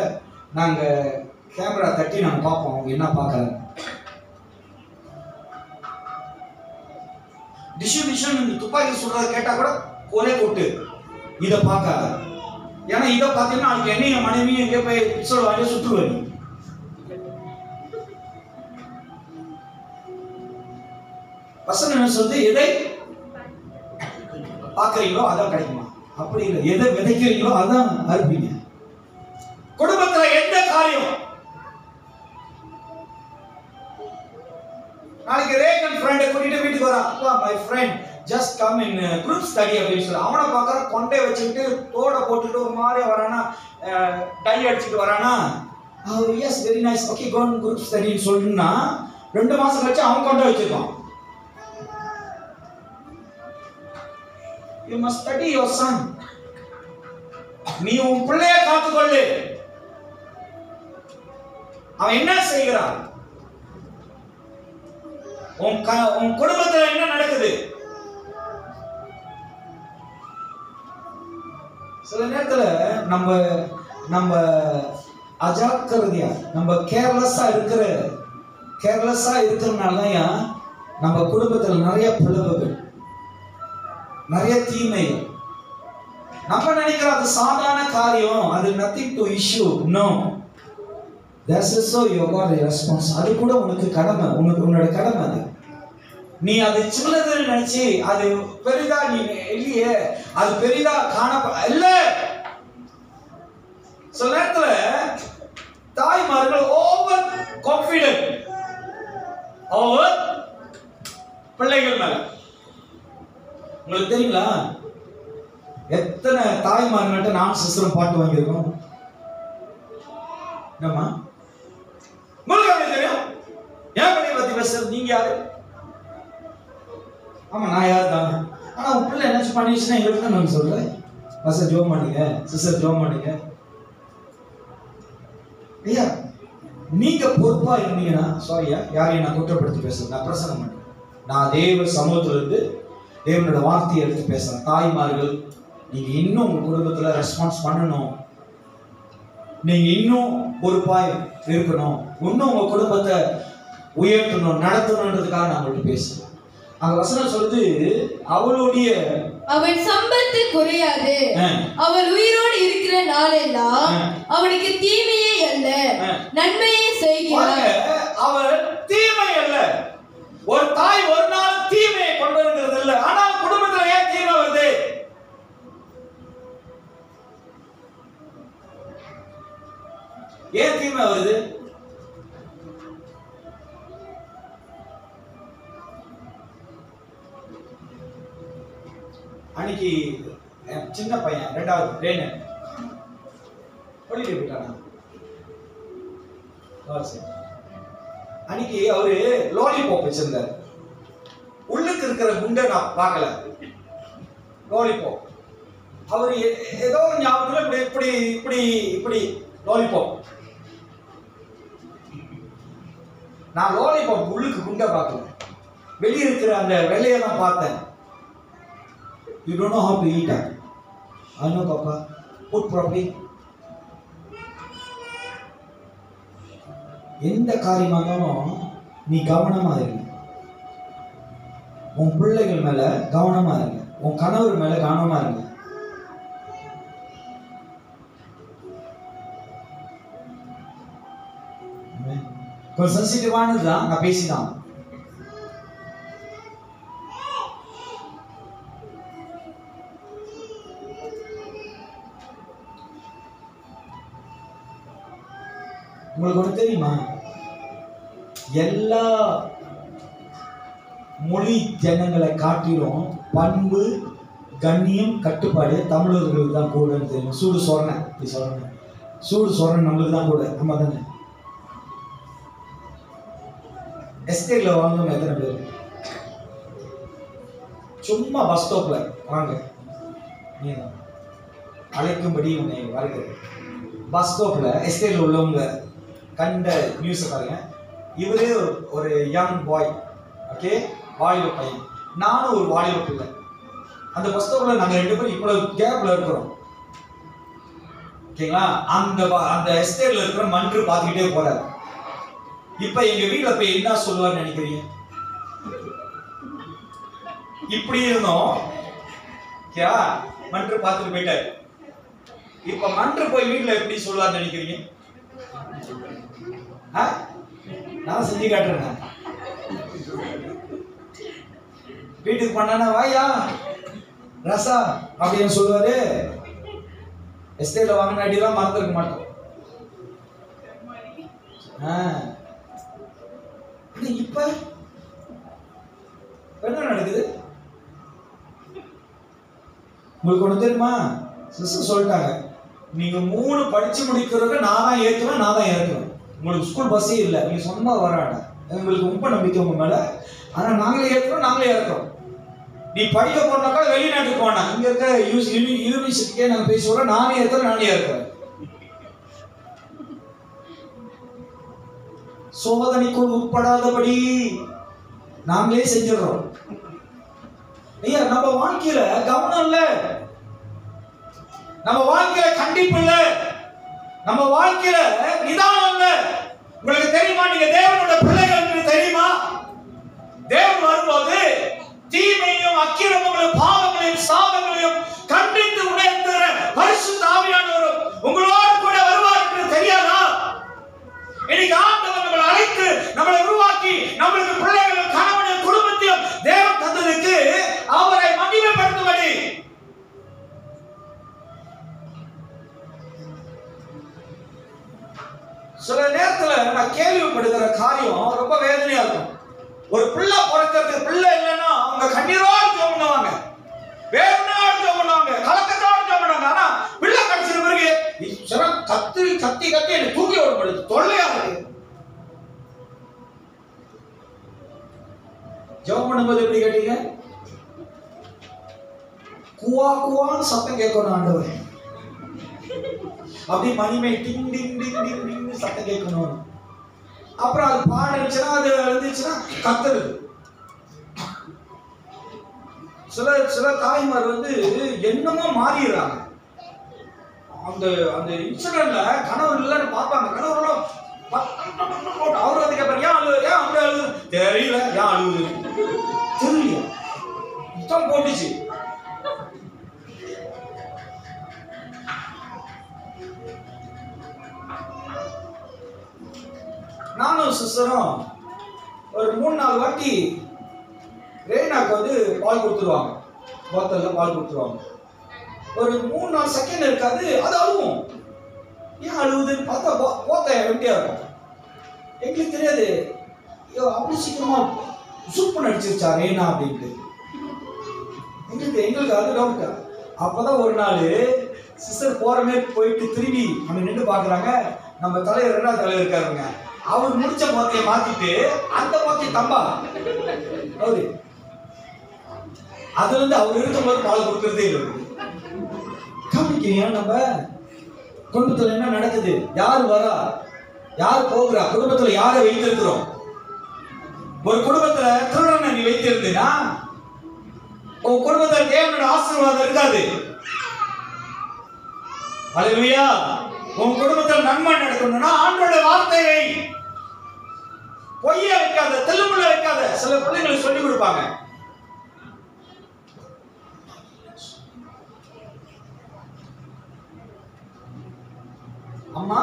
நாங்கள் கேமரா தட்டி நாங்கள் பார்ப்போம் அவங்க என்ன பார்க்குறாங்க. டிஷன் துப்பாக்கி சுடுறத கேட்டால் கூட ஒரே கொட்டு, இதை பார்க்காத. ஏன்னா இதை பார்த்தீங்கன்னா அதுக்கு என்னையும் மனைவியும் எங்கே போய் பிச்சோட வாங்கி சுற்றுவேன். வசனம் என்ன சொல்லுது, எதை பார்க்கறீங்களோ அதான் கிடைக்குமா? அப்படி இல்லை, எதை விதைக்கிறீங்களோ அதான் அறுப்பீங்க. குடும்பத்துல எந்த காரியம், நாளைக்கு ரேகன் ஃப்ரெண்டை கூட்டிட்டு வீட்டுக்கு வரான். அப்பா my friend just come in group study அப்படின்னு சொல்லி அவனை பார்க்கற கொண்டை வச்சுக்கிட்டு தோட போட்டுட்டு ஒரு மாதிரி வரானா, டை அடிச்சுட்டு வரானா, yes very nice okay go in group ஸ்டடின்னு சொல்லுன்னா 2 மாசம் கழிச்சு அவன் கொண்டை வச்சிருக்கான். You must study your son. நீ உன் பிள்ளையை காத்துக்கொள்ளு. அவன் என்ன செய்கிறான், உன் குடும்பத்துல என்ன நடக்குது. சில நேரத்துல நம்ம அஜாக்கிரதையா, நம்ம கேர்லெஸ்ஸா இருக்கிறதுனாலதான் நம்ம குடும்பத்துல நிறைய பிளவுகள், நிறைய தீமைகள். நம்ம நினைக்கிறோம் அது சாதாரண காரியம், அது nothing to issue. No, that's also your response. அது கூட உனக்கு கடமை, உன்னோட கடமை. அது நீ அது சின்னதுன்னு நினைச்சு அது பெரிதா நீ இல்லையே, அது பெரிதா இல்ல. சில நேரத்துல தாய்மார்கள் ஓவர் கான்பிடென்ட் ஓவர் பிள்ளைகள் மேல. உங்களுக்கு தெரியுங்களா, எத்தனை தாய்மார்கிட்ட நான் சிஸ்டரும் பாட்டு வாங்கியிருக்கோம். என்னம்மா உங்களுக்கு தெரியும், ஏன் பண்ணி பத்தி பேசுறது நீங்க யாரு? ஆமா நான் யார் தானே. ஆனா உன் பிள்ளை என்ன பண்ணிச்சுன்னா எங்களுக்கு தான் நான் சொல்றேன். பசங்க ஜோம் பண்ணுங்க, சிஸ்டர் ஜோம் பண்ணுங்க. ஐயா நீங்க பொறுப்பா இருந்தீங்கன்னா, சாரியா யாரையும் நான் குற்றப்படுத்தி பேசுறேன், நான் பிரசங்கம் பண்ணேன். நான் தேவ சமூகத்துல இருந்து தேவனோட வார்த்தையை எடுத்து பேசுறேன். தாய்மார்கள் நீங்க இன்னும் உங்க குடும்பத்துல ரெஸ்பான்ஸ் பண்ணணும், நீங்க இன்னும் பொறுப்பா இருக்கணும், இன்னும் உங்க குடும்பத்தை உயர்த்தணும், நடத்தணும்ன்றதுக்காக நான் உங்கள்கிட்ட பேசுறேன். அந்த வசனம் சொல்லுது, அவளுடைய அவன் சம்பத்து குறையாது, அவள் உயிரோடு இருக்கிற நாளெல்லாம் அவனுக்கு தீமையே அல்ல நன்மையே செய்கிறாள். அவள் தீமை அல்ல. ஒரு தாய் ஒரு நாள் தீமையை கொண்டு வருகிறது இல்லை. ஆனால் குடும்பத்தில் ஏன் தீமை வருது? ஏன் தீமை வருது? அன்னைக்கு சின்ன பையன் 2வது ரேனு பள்ளிக்கு போயிட்டானா? அன்னைக்கு அவரு லாலிபாப் வச்சிருந்தார். உள்ளுக்கு இருக்கிற குண்டை நான் பார்க்கல. லாலிபாப் அவரு ஏதோ ஞாபகத்துல இப்படி இப்படி இப்படி லாலிபாப். நான் லாலிபாப் உள்ளுக்கு குண்டை பார்க்கல, வெளியே இருக்கிற அந்த வெள்ளையை தான் பார்த்தேன். You don't know how to eat that. I know, Papa. Put properly. எந்த காரியமானாலும் நீ கவனமா இருங்க. உன் பிள்ளைகள் மேல கவனமா இருங்க, உன் கணவர் மேல கவனமா இருங்க. கொஞ்சம் சென்சிட்டிவானதுதான் நான் பேசிதான். உங்களுக்கு ஒன்று தெரியுமா? எல்லா மொழி ஜனங்களை காட்டிலும் பண்பு, கண்ணியம், கட்டுப்பாடு தமிழர்களுக்கு தான் கூடன்னு தெரியும். சூடு சொரணை, இப்படி சொல்றேன், சூடு சொரணை நம்மளுக்கு தான் கூட. நம்ம தானே எஸ்டேட்ல வாங்கணும். எத்தனை பேர் சும்மா பஸ் ஸ்டாப்ல வாங்க, நீ அழைக்கும்படி உன்னை வருகிறது. பஸ் ஸ்டாப்ல எஸ்டேட்ல உள்ளவங்க கண்ட நியூஸ் பாருங்க. இவரே ஒரு யங் பாய், ஓகே, வாலிப பையன், நானும் ஒரு வாலிப பிள்ளை. அந்த பஸ் ஸ்டாப்ல நாங்க 2 பேரும் இவ்வளவு கேப்ல இருக்கிறோம், ஓகேங்களா? அந்த எஸ்டேட்ல இருக்கிற மன்று பார்த்துக்கிட்டே போறாரு. இப்ப எங்க வீட்டுல போய் என்ன சொல்லுவார்னு நினைக்கிறீங்க? இப்படி இருந்தோம், மன்று பார்த்துட்டு போயிட்டாரு. இப்ப மன்று போய் வீட்டுல எப்படி சொல்லுவார்னு நினைக்கிறீங்க? நான் செஞ்சு காட்டுறேன். வீட்டுக்கு பண்ணா வாயா ரசா அப்படின்னு சொல்லுவாரு. எஸ்டேட்ல வாங்கின அடியெல்லாம் மறந்துருக்க மாட்டோம். இப்ப என்ன நடக்குது உங்களுக்கு ஒண்ணு தெரியுமா? சிஸ்டர் சொல்லிட்டாங்க, நீங்க 3 படிச்சு முடிக்கிறதுக்கு நான் தான் ஏற்றுவேன், நான் தான் இறக்குவேன். உங்களுக்கு ஸ்கூல் பஸ்ஸே இல்லை, நீங்க சொன்னா வராங்க. எங்களுக்கு ரொம்ப நம்பிக்கை உங்க மேல. ஆனா நாங்களே ஏற்றுறோம், நாங்களே இறக்குறோம். நீ படிக்க போனாக்கா வெளிநாட்டுக்கு போனா, இங்க இருக்க யூனிவர்சிட்டிக்கே நாங்க பேசி சொல்றோம், நானே ஏற்றுறேன், நானே இறக்குறேன். சோதனைக்குள் உட்படாதபடி நாங்களே செஞ்சிடறோம். ஐயா நம்ம வாழ்க்கையில கவனம் இல்ல, நம்ம வாழ்க்கையில கண்டிப்பு இல்ல, நம்ம வாழ்க்கையில நிதானம் இல்ல. உங்களுக்கு தெரியுமா? நீங்க தேவனோட பிள்ளைகள் தெரியுமா? தேவன் வரும்போது தீமையும் அக்கிரமங்களையும் பாவங்களையும் சாபங்களையும் கண்டித்து உணர்த்துற பரிசுத்த ஆவியானவர் உங்களோடு கூட வருவார் என்று தெரியாதா? இன்னைக்கு ஆண்டவர் நம்மளை அழைத்து நம்மளை உருவாக்கி நம்மளுக்கு பிள்ளைகளும் கணவனையும் குடும்பத்தையும் தேவன் தந்ததுக்கு அவரை மகிமைப்படுத்தும்படி. சில நேரத்துல நான் கேள்விப்படுகிற காரியம் ரொம்ப வேதனையா இருக்கும். ஒரு பிள்ளை பிறக்கிறதுக்கு பிள்ளை இல்லைன்னா அவங்க கண்ணீரோடு ஜெபம் பண்ணுவாங்க, வேதனையோடு ஜெபம் பண்ணுவாங்க, கலக்கத்தோடு ஜெபம் பண்ணுவாங்க. ஆனா பிள்ளை கிடைச்ச பிறகு கத்தி கத்தி கத்தி எனக்கு தூக்கி ஓடப்படுது, தொல்லையா இருக்கு. ஜெபம் பண்ணும்போது எப்படி கேட்டீங்க? குவா குவான்னு சத்தம் கேட்கணும் ஆண்டவர். அப்படி மணிமே டிங் டிங் டிங் டிங் டிங் சத்தம் கேட்கணும். அப்புறம் அது பாடுச்சுன்னா அது எழுந்துச்சுன்னா கத்துறது. சில தாய்மார் என்னமோ மாறிடுறாங்க. அந்த அந்த இன்சிடென்ட்ல கணவர் இல்லைன்னு பார்ப்பாங்க. கணவரோட அவர் கேட்பாரு, ஏன் அழுது, ஏன் அப்படி அழுது தெரியல, ஏன் அழுகுது தெரியல, யுத்தம் போட்டுச்சு. நானும் சிஸ்டரும் ஒரு 3-4 வாட்டி ரேனாக்கு பால் கொடுத்துருவாங்க. போத்தல்ல பால் கொடுத்துருவாங்க. ஒரு 3-4 செகண்ட் இருக்காது, அது அழுவும். ஏன் அழுவுதுன்னு பார்த்தா போத்த வெட்டியா இருக்கும். எங்களுக்கு தெரியாது, அப்படி சீக்கிரமா சூப்பு நடிச்சிருச்சா ரேனா அப்படின்ட்டு. எங்களுக்கு அது டவுட். அப்பதான் ஒரு நாள் சிஸ்டர் போற மாதிரி போயிட்டு திரும்பி அங்க நின்று பாக்குறாங்க. நம்ம தலைவர் 2வது தலைவர் இருக்காருங்க. அவர் முடிச்ச போத்தையை மாத்திட்டு அந்த போத்தையை தம்பா அவரு அதுல இருந்து அவர் இருக்கும்போது பால் கொடுக்கறதே இல்லை. கவனிக்கிறீங்க, நம்ம குடும்பத்துல என்ன நடக்குது, யார் வரா, யார் போகிறா, குடும்பத்துல யாரை வைத்திருக்கிறோம். ஒரு குடும்பத்துல திருடனை நீ வைத்திருந்தீனா உன் குடும்பத்துல தேவனோட ஆசீர்வாதம் இருக்காது. அல்லேலூயா. உன் குடும்பத்தில் நன்மை நடக்கணும்னா ஆண்டவருடைய வார்த்தையை பொய்ய வைக்காத, தெலுங்குல வைக்காத. சில பிள்ளைங்களுக்கு சொல்லி கொடுப்பாங்க, அம்மா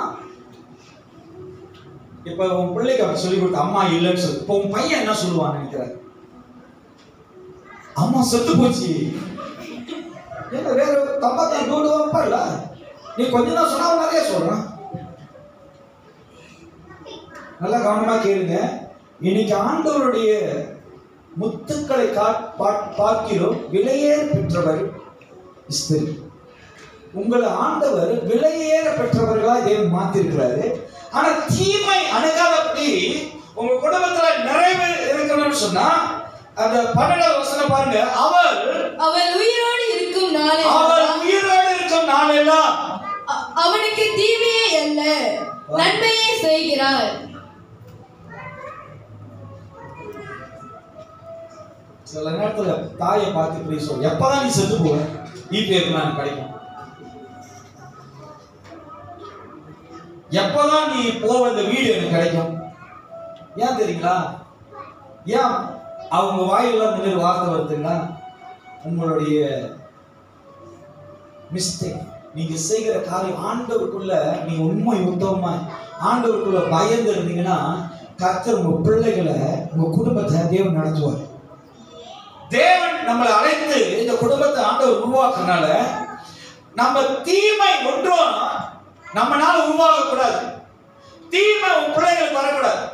இப்ப உன் பிள்ளைக்கு அப்படி சொல்லி கொடுத்த அம்மா இல்லைன்னு சொல்லு. இப்ப உன் பையன் என்ன சொல்லுவான்னு நினைக்கிறார், அம்மா செத்து போச்சு. என்ன வேற தப்பா தான் தூடுவாப்பா இல்ல, நீ கொஞ்ச நாள் சொன்னா நிறைய சொல்றான். நல்லா கவனமா கேளுங்க. இன்னைக்கு ஆண்டவருடைய முத்துக்களை பார்க்கிறோம் விலையேற பெற்றவர் ஸ்திரீ. உங்களை ஆண்டவர் விலையேற பெற்றவர்களா தேவன் மாத்திருக்கிறாரு. ஆனா தீமை அணுகாதபடி உங்க குடும்பத்துல நிறைய இருக்கணும்னு சொன்னா அந்த 12வது வசனம் பாருங்க. அவள் உயிரோடு இருக்கும் நாளெல்லாம் அவனுக்கு தீமையே அல்ல நன்மையே செய்கிறாள். சில நேரத்துல தாயை பார்த்து இப்படி சொல்ல, எப்பதான் நீ செத்து போவ, நான் கிடைக்கும், எப்பதான் நீ போவ இந்த வீடு எனக்கு கிடைக்கும். ஏன் தெரியுங்களா? ஏன் அவங்க வாயிலாம் இந்த மாதிரி வார்த்தை வருதுங்களா? உங்களுடைய மிஸ்டேக். நீங்க செய்கிற காரியம் ஆண்டவருக்குள்ள நீங்க உண்மை உத்தமமா ஆண்டவருக்குள்ள பயந்து இருந்தீங்கன்னா கர்த்தர் உங்க பிள்ளைகளை உங்க குடும்பத்தை தேவன் நடத்துவார். தேவன் நம்மளை அழைத்து இந்த குடும்பத்தை ஆண்டவர் உருவாக்குறதுனால நம்ம தீமை ஒன்றும் நம்மளால உருவாக கூடாது. தீமை உன் பிள்ளைகளுக்கு வரக்கூடாது.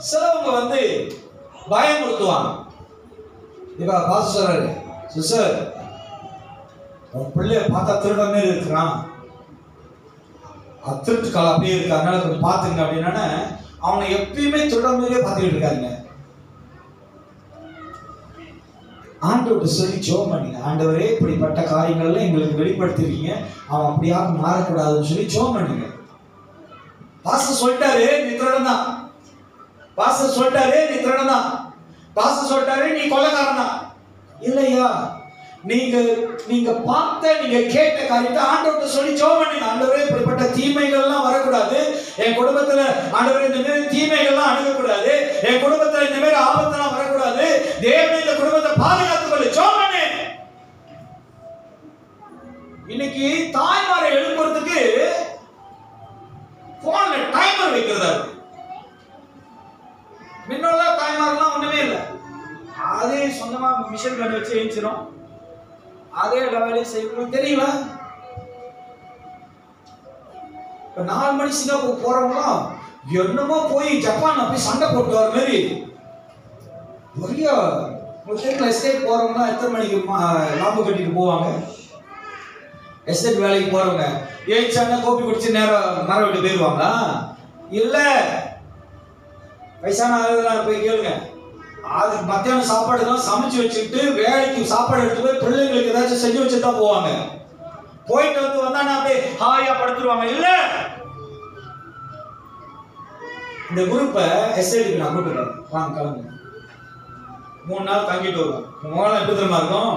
சிலவங்க பயமுறுத்துவாங்க. இப்ப பாச சொல்றாரு, சிஸ்டர் உன் பிள்ளைய பார்த்தா திருட மாதிரி இருக்கிறான், திருட்டு காலம் அப்படியே இருக்கு, அதனால கொஞ்சம் பாத்துங்க அப்படின்னா அவனை எப்பயுமே திருட மாதிரியே பார்த்துக்கிட்டு இருக்காங்க. ஆண்டவர்கிட்ட சொல்லி ஜெபம் பண்ணுங்க, ஆண்டவரே இப்படிப்பட்ட காரியங்கள்லாம் எங்களுக்கு வெளிப்படுத்திருக்கீங்க, அவன் அப்படியாக மாறக்கூடாதுன்னு சொல்லி ஜெபம் பண்ணுங்க. பாஸ்டர் சொல்லிட்டாரு நீ திருடன் தான், பாஸ்டர் சொல்லிட்டாரு நீ திருடன் தான், பாஸ்டர் சொல்லிட்டாரு நீ கொலைக்காரன் தான். இல்லையா? நீங்க பார்த்த நீங்க கேட்ட காரியத்தை ஆண்டவர்கிட்ட சொல்லி ஜெபம் பண்ணுங்க. ஆண்டவரே இப்படிப்பட்ட தீமைகள்லாம் வரக்கூடாது, என் குடும்பத்துல ஆண்டவரே இந்த மாதிரி தீமைகள்லாம் அணுகக்கூடாது, என் குடும்பத்துல இந்த மாதிரி ஆபத்தெல்லாம் வரக்கூடாது, தேவன் இந்த குடும்பத்தை பாதுகாத்துக் கொள்ள ஜெபம் பண்ணு. இன்னைக்கு தாய்மாரை எழுப்புறதுக்கு போன்ல டைமர் வைக்கிறதா இருக்கு. முன்னோட தாய்மாரெல்லாம் ஒண்ணுமே இல்லை, அதே சொந்தமா மிஷின் கண்ணு வச்சு எழுச்சிரும், அதே வேலையை செய்யணும். தெரியல, இப்ப 4 மணி சிங்கப்பூர் போறவங்களாம் என்னமோ போய் ஜப்பான்ல போய் சண்டை போட்டு வர மாதிரி பெரிய எஸ்டேட் போறவங்க எத்தனை மணிக்கு லாபம் கட்டிட்டு போவாங்க? எஸ்டேட் வேலைக்கு போறவங்க ஏச்சான கோப்பி குடிச்சு நேரம் மரம் விட்டு போயிருவாங்களா? இல்ல, வயசான ஆளுங்களாம் போய் கேளுங்க. அது மத்தியானம் சாப்பாடுலாம் சமைச்சு வச்சுக்கிட்டு வேலைக்கு சாப்பாடு எடுத்து போய் பிள்ளைங்களுக்கு ஏதாச்சும் செஞ்சு வச்சு தான் போவாங்க. போயிட்டு வந்தானா அப்படியே ஹாயா படுத்துருவாங்க. இல்ல, இந்த குரூப்பை எஸ்ஐடிக்கு நான் கூப்பிட்டுறேன், வாங்க கிளம்பு, 3 நாள் தங்கிட்டு வருவோம். உங்களால எப்படி தெரியுமா இருக்கும்?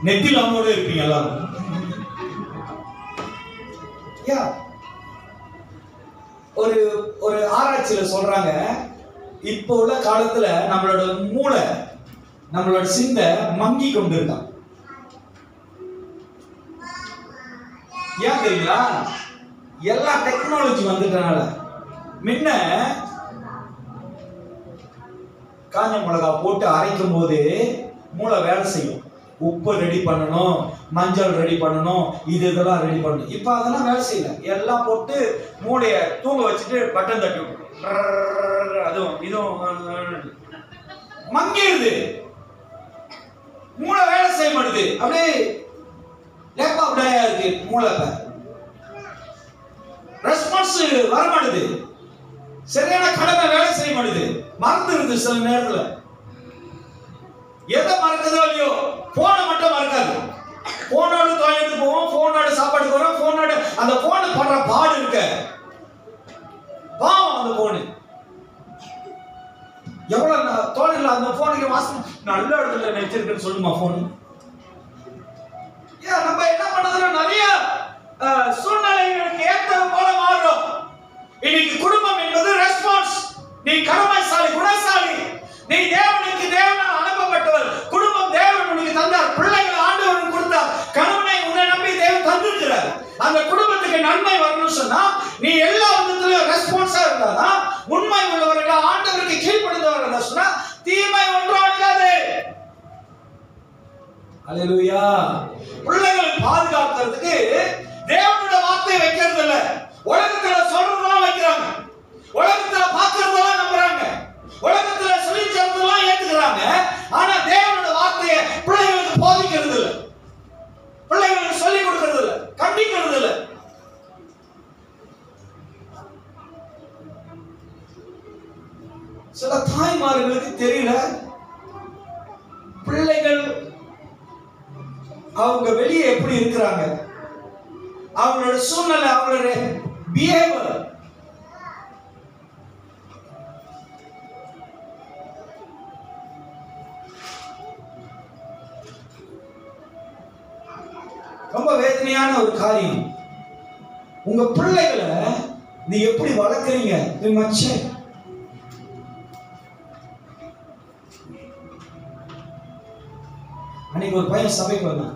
நெத்தில அவங்களோட இருப்பீங்க எல்லாரும். ஒரு ஒரு ஆராய்ச்சியில சொல்றாங்க, இப்போ உள்ள காலத்துல நம்மளோட மூளை, நம்மளோட சிந்தை மங்கி கொண்டு இருக்கான். ஏன் தெரியுங்களா? எல்லா டெக்னாலஜி வந்துட்டனால. முன்ன காஞ்ச மிளகா போட்டு அரைக்கும் போது மூளை வேலை செய்யும். உப்பு ரெடி பண்ணணும், மஞ்சள் ரெடி பண்ணணும், இதெல்லாம் ரெடி பண்ணணும். இப்போ அதெல்லாம் வேலை செய்யல. எல்லாம் போட்டு மூளையை தூங்க வச்சுட்டு பட்டன் தட்டி விட்டுரும். அதுவும் இதுவும் மங்கிடுது, மூளை வேலை செய்ய மாட்டுது. அப்படியே லேப்டாப் டயா இருக்கு மூளை. ரெஸ்பான்ஸ் வர மாட்டுது, சரியான கடமை வேலை செய்ய மாட்டுது, மறந்துடுது. சில நேரத்துல எதை மறக்குதோ இல்லையோ, போனை மட்டும் மறக்காது. போனோட தொலைந்து போவோம், போனோட சாப்பாடு வரும், போனோட அந்த போனை படுற பாடு இருக்க பாவம். அந்த போனு எவ்வளவு தோணில அந்த போனுக்கு வாசம் நல்ல இடத்துல வச்சிருக்குன்னு சொல்லுமா போனு. ஏன் நம்ம என்ன பண்ணதுன்னா நிறைய சூழ்நிலைகளுக்கு ஏற்ற போல மாறும். இன்னைக்கு குடும்பம் என்பது ரெஸ்பான்ஸ். நீ கடமைசாலி, குணசாலி, நீ தேவனுக்கு தேவனால் அனுப்பப்பட்டவர். குடும்பம் தேவன் உனக்கு தந்தார், பிள்ளைகள் ஆண்டவருக்கு கொடுத்தார், கணவனை உன்னை நம்பி தேவன் தந்திருக்கிறார். அந்த குடும்பத்துக்கு நன்மை வரணும்னு சொன்னா நீ எல்லா விதத்திலும் ரெஸ்பான்ஸா இருந்தாதான், உண்மை உள்ளவர்கள் ஆண்டவருக்கு கீழ்ப்படிந்தவர்கள் சொன்னா தீமை ஒன்றும் அடையாது. அல்லேலூயா. பிள்ளைகளை பாதுகாக்கிறதுக்கு தேவனுடைய வார்த்தையை வைக்கிறது இல்ல, உலகத்துல சொல்றதெல்லாம் வைக்கிறாங்க, உலகத்துல பார்க்கறதெல்லாம் நம்புறாங்க, உலகத்துல சொல்லி சொல்றதெல்லாம் ஏத்துக்கிறாங்க. ஆனா தேவனுடைய வார்த்தையை பிள்ளைகளுக்கு போதிக்கிறது இல்ல, பிள்ளைகளுக்கு சொல்லி கொடுக்கிறது இல்ல, கண்டிக்கிறது இல்ல. சில தாய்மார்களுக்கு தெரியல, பிள்ளைகள் அவங்க வெளியே எப்படி இருக்கிறாங்க, அவங்களோட சூழ்நிலை, அவங்களோட பிஹேவியர். ரொம்ப வேதனையான ஒரு காரியம். உங்க பிள்ளைகளை நீ எப்படி வளர்க்குறீங்க? அன்னைக்கு ஒரு பையன் சபைக்கு வந்தான்.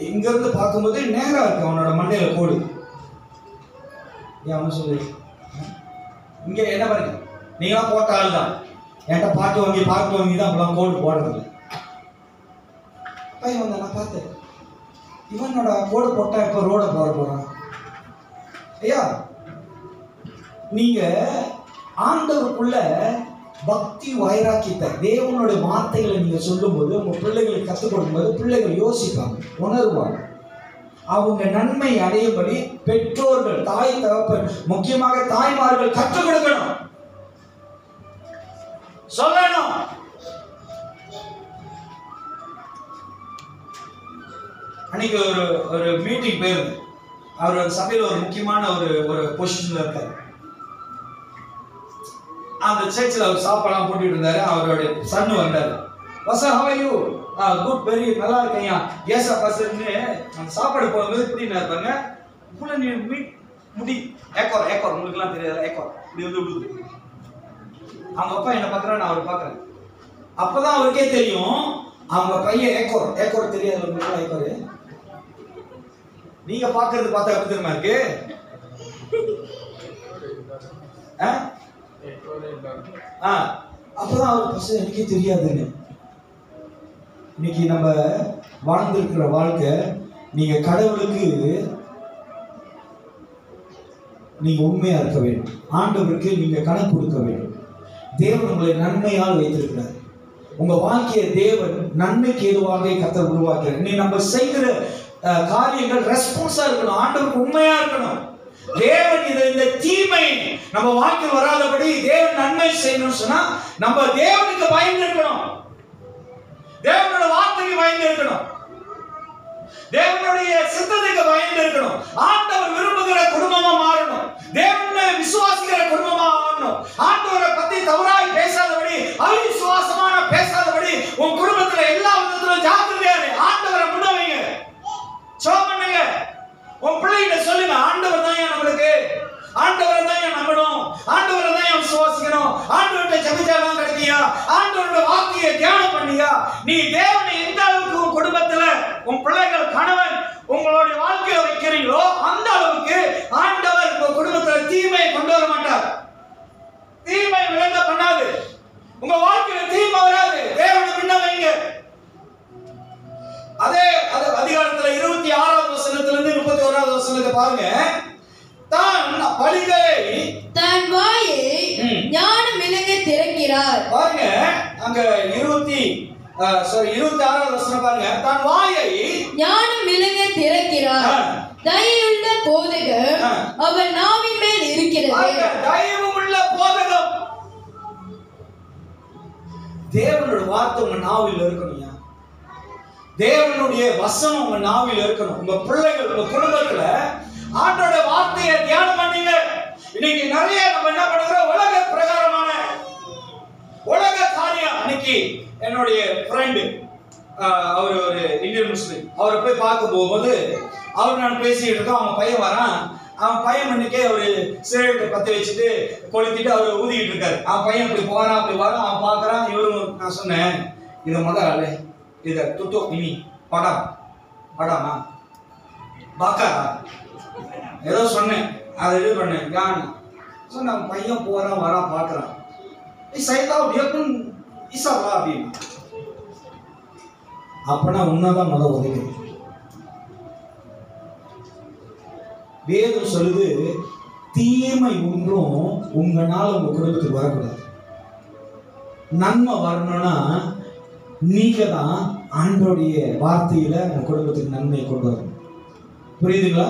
இங்க இருந்து பார்க்கும்போது நேரா இருக்கு அவனோட மண்டையில கோடு. ஏன் சொல்லு, இங்க என்ன பாருங்க, நீங்களா போட்ட ஆள் தான், என்கிட்ட பாட்டு வாங்கி தான் அப்பெல்லாம் கோடு போடுறது. பையன் வந்தான், நான் பார்த்தேன், இவனோட கோடு போட்டா இப்ப ரோட போறான். ஐயா, நீங்க ஆண்டவருக்குள்ள பக்தி வைராக்கியத்தை, தேவனுடைய வார்த்தைகளை நீங்க சொல்லும்போது, உங்க பிள்ளைகளுக்கு கற்றுக் கொடுக்கும்போது பிள்ளைகள் யோசிப்பாங்க, உணர்வாங்க. அவங்க நன்மை அடையும்படி பெற்றோர்கள், தாய் தகப்பன், முக்கியமாக தாய்மார்கள் கற்றுக் கொடுக்கணும், சொல்லணும். அன்னைக்கு ஒரு மீட்டிங் போயிருந்து, அவர் சபையில் ஒரு முக்கியமான ஒரு பொசிஷன்ல இருக்காரு. அந்த சர்ச்சில் அவர் சாப்பாடுலாம் போட்டுட்டு இருந்தாரு. அவருடைய சன்னு வந்தாரு. வசா, how are you? Good, very நல்லா இருக்கேன். ஏசா பசன்னு அந்த சாப்பாடு போகும்போது இப்படி இருப்பாங்க. இவ்வளோ நீ முடி ஏக்கோர் உங்களுக்குலாம் தெரியாது, ஏக்கோர் இப்படி வந்து விடுது. அவங்க அப்பா என்ன பார்க்குறா, நான் அவரை பார்க்குறேன். அப்போதான் அவருக்கே தெரியும் அவங்க பையன் ஏக்கோர் தெரியாது. உங்களுக்கு ஏக்கோரு நீங்க பார்க்கறது பார்த்தா எப்படி தெரியுமா இருக்கு? அப்பதான் அவர் பசங்க எனக்கே தெரியாதுன்னு. இன்னைக்கு நம்ம வாழ்ந்திருக்கிற வாழ்க்கை, நீங்க கடவுளுக்கு நீங்க உண்மையா இருக்க வேண்டும், ஆண்டவருக்கு நீங்க கணக்கு கொடுக்க வேண்டும். தேவன் உங்களை நன்மையால் வைத்திருக்கிறார். உங்க வாழ்க்கையை தேவன் நன்மைக்கு ஏதுவாக கர்த்தர் உருவாக்குறார். நீ நம்ம செய்கிற காரியங்கள் ரெஸ்பான்ஸா இருக்கணும், ஆண்டவருக்கு உண்மையா இருக்கணும். தேவன் இந்த தீமை நம்ம வாழ்க்கையில் வராதபடி தேவன் நன்மை செய்யணும்னு சொன்னா நம்ம தேவனுக்கு பயந்து இருக்கணும். தேவனோட வார்த்தைக்கு பயந்து இருக்கணும். தேவனுடைய சித்தத்துக்கு பயந்து இருக்கணும். ஆண்டவர் விரும்புகிற குடும்பமா மாறணும். தேவனை விசுவாசிக்கிற குடும்பமா மாறணும். ஆண்டவரை பத்தி தவறாய் பேசாதபடி, அவிசுவாசமான பேசாதபடி உன் குடும்பத்துல எல்லா விதத்திலும் ஜாக்கிரதையா இரு. ஆண்டவரை முன்னவைங்க, ஜெபம் பண்ணுங்க. உன் பிள்ளைகிட்ட சொல்லுங்க, ஆண்டவர் தான் நம்மளுக்கு, ஆண்டவரை தான் நம்பணும், ஆண்டவரை தான் விசுவாசிக்கணும், ஆண்டவர்கிட்ட ஜெபிச்சாதான் கிடைக்கியா, ஆண்டவரோட வார்த்தையை தியானம் பண்ணியா. நீ தேவனை எந்த அளவுக்கு உன் குடும்பத்துல உன் பிள்ளைகள் கணவன் உங்களுடைய வாழ்க்கையை வைக்கிறீங்களோ அந்த அளவுக்கு ஆண்டவர் உங்க குடும்பத்துல தீமையை கொண்டு வர மாட்டார். தீமை விளங்க பண்ணாது. உங்க வாழ்க்கையில தீமை வராது. தேவனை முன்ன வைங்க. அதே அதிகாரத்துல 26வது வசனத்திலிருந்து 31வது வசனத்தை பாருங்க. தான் பலிகளை தன் வாயை ஞானம் விளங்க திறக்கிறார். பாருங்க அங்க 26வது வசனம் பாருங்க. தான் வாயை ஞானம் விளங்க திறக்கிறார். தயவுள்ள போதகம் அவர் நாவின் மேல் இருக்கிறது. தயவுள்ள போதகம். தேவனுடைய வார்த்தை உங்க நாவில் இருக்கணும்யா. தேவனுடைய வசனம் உங்க நாவில் இருக்கணும். உங்க பிள்ளைகள் உங்க குடும்பத்துல ஆண்டோட வார்த்தையை தியானம் பண்ணீங்க. இன்னைக்கு நிறைய நம்ம என்ன பண்ணுறோம், உலக பிரகாரமான உலக காரியம். இன்னைக்கு என்னுடைய ஃப்ரெண்டு, அவர் ஒரு இந்தியன் முஸ்லீம், அவரை போய் பார்க்க போகும்போது அவர் நான் பேசிட்டு இருக்கோம். அவன் பையன் வரான். அவன் பையன் இன்னைக்கே ஒரு சிகரெட்டை பற்ற வச்சுட்டு கொளுத்திட்டு அவர் ஊதிக்கிட்டு இருக்காரு. அவன் பையன் இப்படி போறான் அப்படி வரான். அவன் பார்க்கறான். இவரும் நான் சொன்னேன், இதை முதல்ல இதை துத்தோ இனி படம் படாமா பாக்காரா ஏதோ சொன்னேன், அதை இது பண்ணேன். யான் சொன்ன அவன் பையன் போறான் வரான் பார்க்கறான். சைதா எப்பன் இசாவா அப்படின்னு. அப்பனா உன்னதான் முத உதவி. வேதம் சொல்லுது, தீமை ஒன்றும் உங்களால உங்க குடும்பத்துக்கு வரக்கூடாது. நன்மை வரணும்னா நீங்க தான் ஆண்டோடைய வார்த்தையில உங்க குடும்பத்துக்கு நன்மையை கொண்டு வரணும். புரியுதுங்களா?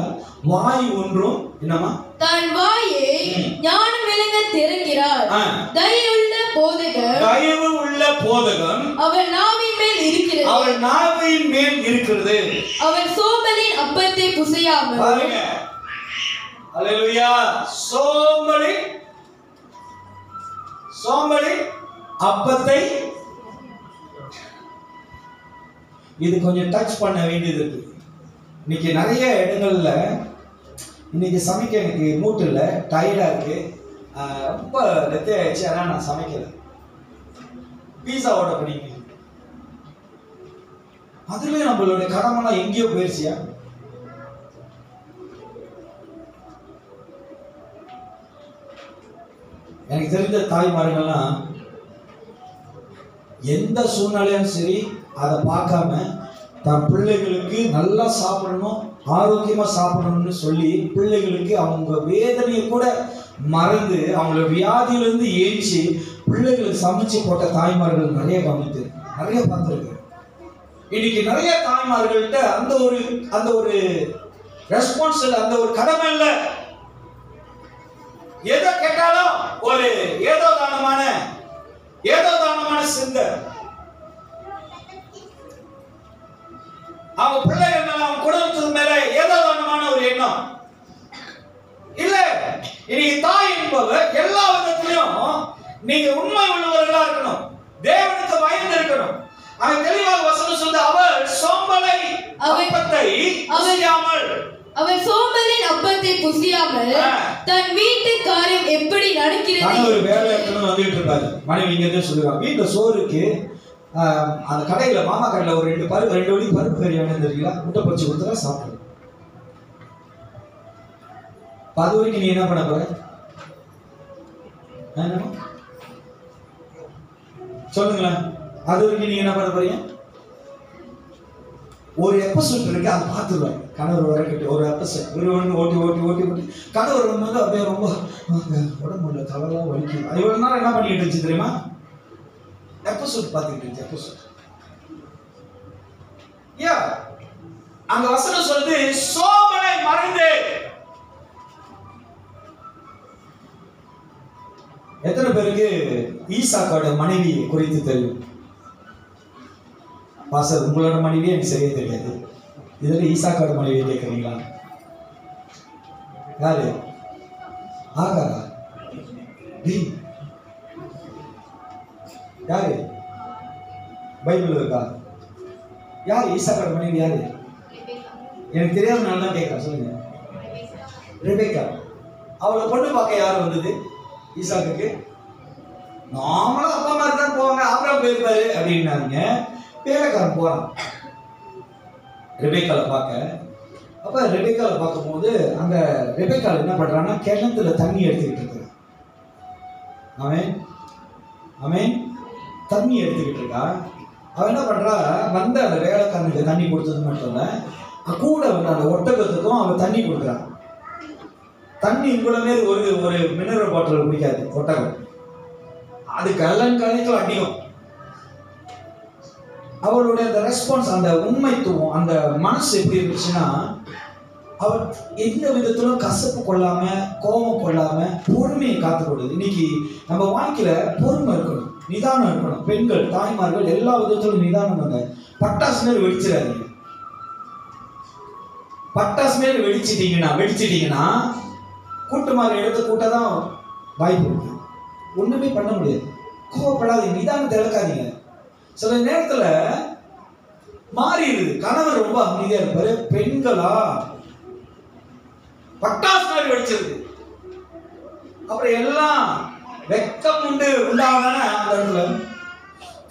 வாய் ஒன்றும் என்னமா தன் வாயை ஞானம் விளங்க திறக்கிறார். தயவுள்ள போதகம் அவர் நாவின் மேல் இருக்கிறது. அவர் நாவின் மேல் இருக்கிறது. அவர் சோம்பலின் அப்பத்தை புசையாமல். பாருங்க, அல்லேலூயா. சோம்பலி அப்பத்தை, இது கொஞ்சம் டச் பண்ண வேண்டியது இருக்கு. இன்னைக்கு நிறைய இடங்கள்ல இன்னைக்கு சமைக்க எனக்கு மூட்டு இல்லை, டயர்டா இருக்கு, ரொம்ப லெத்த ஆயிடுச்சு, ஆனால் நான் சமைக்கல. பீஸா ஆர்டர் பண்ணிங்க. அதுலயும் நம்மளுடைய கடமைலாம் எங்கேயோ போயிடுச்சியா? எனக்கு தெரிஞ்ச தாய்மார்கள்லாம் எந்த சூழ்நிலையும் சரி அதை பார்க்காம தன் பிள்ளைகளுக்கு நல்லா சாப்பிடணும், ஆரோக்கியமா சாப்பிடணும்னு சொல்லி பிள்ளைகளுக்கு அவங்க வேதனையை கூட மறந்து அவங்கள வியாதியிலிருந்து ஏஞ்சி பிள்ளைகளுக்கு சமைச்சு போட்ட தாய்மார்கள் நிறைய பார்த்துருக்கு. இன்னைக்கு நிறைய தாய்மார்கள்ட்ட அந்த ஒரு ரெஸ்பான்ஸ் இல்லை, அந்த ஒரு கடமை இல்லை. எதை கேட்டாலும் ஒரு ஏதோ தானமான சிந்தை. அவங்க பிள்ளைகள் மேல, அவங்க குடும்பத்துக்கு மேல ஏதோ தானமான ஒரு எண்ணம் இல்ல. இன்னைக்கு தாய் என்பவர் எல்லா விதத்திலையும் நீங்க உண்மை உள்ளவர்களா இருக்கணும், தேவனுக்கு பயந்து இருக்கணும். அவன் தெளிவாக வசனம் சொல்லுது, அவர் சோம்பலை அப்பத்தை புசியாமல், அவர் சோம்பலின் அப்பத்தை புசியாமல் தன் வீட்டு காரியம் எப்படி நடக்கிறது. ஒரு வேலை இருக்கணும் வந்துட்டு இருப்பாரு. மனைவி இங்க சொல்லுவாங்க, வீட்டுல சோறுக்கு அந்த கடையில மாமா கடையில ஒரு 2 வழி பருப்பு கறி வேணும் தெரியுங்களா, முட்டை பொரிச்சு கொடுத்தா சாப்பிடு. அது வரைக்கும் நீ என்ன பண்ண போற? சொல்லுங்களேன். அது வரைக்கும் நீங்க என்ன பண்ண போறீங்க? ஒரு எபிசோட் இருக்கு, அதை பார்த்துருவேன். கணவர் வரக்கிட்டு ஒரு எபிசோட் ஓட்டி கணவர் வரும்போது அப்படியே ரொம்ப உடம்புல தலைலாம் வலிக்குது. இவ்வளவு நாள் என்ன பண்ணிட்டு இருந்துச்சு தெரியுமா? எபிசோட் பார்த்துக்கிட்டு இருந்துச்சு. எபிசோட் அங்க வசனம் சொல்லுது, சோம்பலை மறந்து எத்தனை பேருக்கு ஈசாக்கோட மனைவி குறித்து தெரியும்? பாஸ்டர், உங்களோட மனைவியே எனக்கு சரியா தெரியாது, இதுல ஈசாக்கோட மனைவியை கேட்குறீங்களா? யாரு? ஆகாரா? யாரு? பைபிள் இருக்கா? யாரு ஈசாக்கோட மனைவி? யாரு? எனக்கு தெரியாதனால தான் கேட்கிறேன், சொல்லுங்க. ரெபேக்கா. அவளை பொண்ணு பார்க்க யார் வந்தது ஈசாக்குக்கு? நாமளும் அப்பா மாதிரி தான் போவாங்க, ஆபிரகாம் போயிருப்பாரு அப்படின்னாங்க. வேலைக்காரன் போறான் ரெபேக்காவை பார்க்க. அப்ப ரெபேக்காவை பார்க்கும்போது அந்த ரெபேக்காவை என்ன பண்றான்னா கிணத்துல தண்ணி எடுத்துக்கிட்டு இருக்கிறான். அவன் தண்ணி எடுத்துக்கிட்டு இருக்கா. அவன் என்ன பண்றா, வந்த அந்த வேலைக்காரனுக்கு தண்ணி கொடுத்தது மட்டும் இல்ல, கூட வந்து அந்த ஒட்டகத்துக்கும் அவன் தண்ணி கொடுக்குறான். தண்ணி இவ்வளவு நேரம் ஒரு மினரல் பாட்டில் குடிக்காது ஒட்டகம், அது கல்லன் கலைக்கும் அடியும். அவளுடைய அந்த ரெஸ்பான்ஸ், அந்த உண்மைத்துவம், அந்த மனசு எப்படி இருந்துச்சுன்னா, அவர் எந்த விதத்திலும் கசப்பு கொள்ளாம, கோபம் கொள்ளாம, பொறுமையை காத்துக்கொள்ளுது. இன்னைக்கு நம்ம வாழ்க்கையில பொறுமை இருக்கணும், நிதானம் இருக்கணும். பெண்கள், தாய்மார்கள் எல்லா விதத்திலும் நிதானம் பண்ண. பட்டாசு மேல் வெடிச்சிடாதீங்க. பட்டாசு மேல் வெடிச்சிட்டீங்கன்னா கூட்டமாக எடுத்து கூட்டதான் வாய்ப்பு இருக்கு. ஒண்ணுமே பண்ண முடியாது. கோவப்படாதீங்க, நிதானத்தை இழக்காதீங்க. சில நேரத்துல மாறிடுது. கணவர் ரொம்ப அமைதியா இருப்பாரு, பெண்களா பட்டாசு மாதிரி வெடிச்சிருது. அப்புறம் எல்லாம் வெக்கம் உண்டு உண்டாவதான அந்த இடத்துல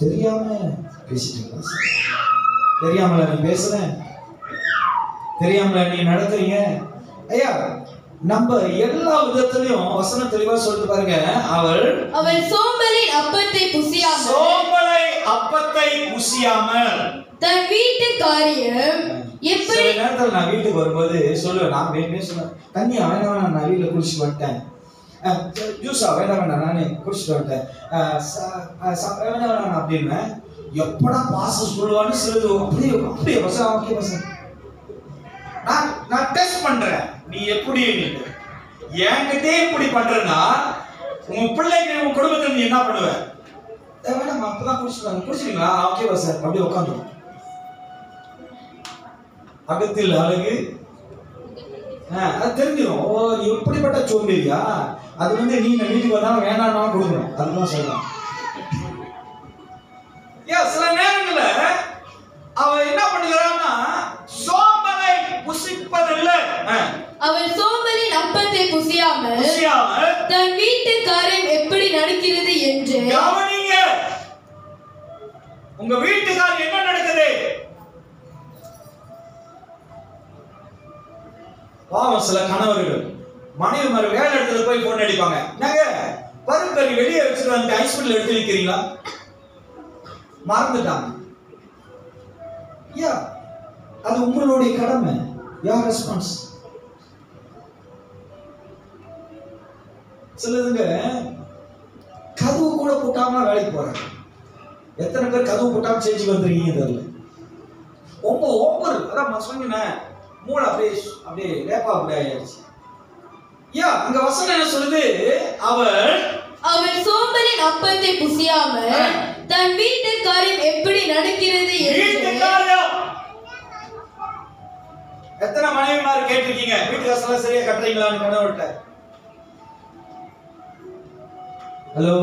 தெரியாம பேசிட்டு, தெரியாமல நீ பேசுற, தெரியாமல நீ நடத்துறீங்க. ஐயா, நம்ம எல்லா விதத்திலையும் வசனம் தெளிவா சொல்லிட்டு பாருங்க. அவள் சோம்பலின் அப்பத்தை புசியாமல் தன் வீட்டு காரியம் எப்படி. சில நேரத்தில் நான் வீட்டுக்கு வரும்போது சொல்லுவேன், நான் வேணுமே சொல்லுவேன், தண்ணியா வேணாம், நான் வீட்டில் குடிச்சிட்டு வந்துட்டேன், ஜூஸா வேணாம் நானே குடிச்சிட்டு வந்துட்டேன், வேணாம் அப்படின்னு. எப்படா பாசம் சொல்லுவான்னு சிலது அப்படியே பசங்க ஓகே பசங்க நான் டெஸ்ட் பண்றேன், நீ எப்படி என்கிட்டே இப்படி பண்றேன்னா உங்க பிள்ளைக்கு உங்க குடும்பத்தில் நீ என்ன பண்ணுவ? வேணாம் அப்பதான் குடிச்சிருங்களா? ஓகே பஸ் அப்படியே உட்காந்து. அகத்தில் அழகு அது தெரிஞ்சிடும். ஓ, எப்படிப்பட்ட சோம்பேறியா? அது வந்து நீ வீட்டுக்கு வந்தாலும் வேணாம் கொடுக்கணும், அதுதான் சொல்லலாம். சில நேரங்கள்ல அவ என்ன பண்ணுகிறான்னா சோம்பலை புசிப்பதில்லை. அவள் சோம்பலின் அப்பத்தை புசியாமல் தன் வீட்டு காரியம் எப்படி நடக்கிறது என்று கவனிங்க. உங்க வீட்டுக்காரர் என்ன நடக்குது? பாவம் சில கணவர்கள் மனைவி மாதிரி வேலை இடத்துல போய் போன் அடிப்பாங்க, நாங்க பருக்கறி வெளியே வச்சுட்டு வந்து ஹாஸ்பிட்டல் எடுத்து வைக்கிறீங்களா? மறந்துட்டாங்க. அது உங்களுடைய கடமை. யார் ரெஸ்பான்ஸ்? சிலதுங்க கதவு கூட போட்டாம வேலைக்கு போறாங்க. எத்தனை பேர் கதவு போட்டாம செஞ்சு வந்துருக்கீங்க தெரியல. ஒவ்வொரு அதான் சொன்னேன், மூளை அப்படியே லேப்பா அப்படியே ஆயிடுச்சு. அங்க வசனம் என்ன சொல்லுது? அவள் சோம்பலின் அப்பத்தை புசியாமல் தன் வீட்டு காரியம் எப்படி நடக்கிறது என்று. எத்தனை மனைவிமார் கேட்டிருக்கீங்க, வீட்டு காசெல்லாம் சரியா கட்டுறீங்களான்னு கணவர்கிட்ட? ஹலோ,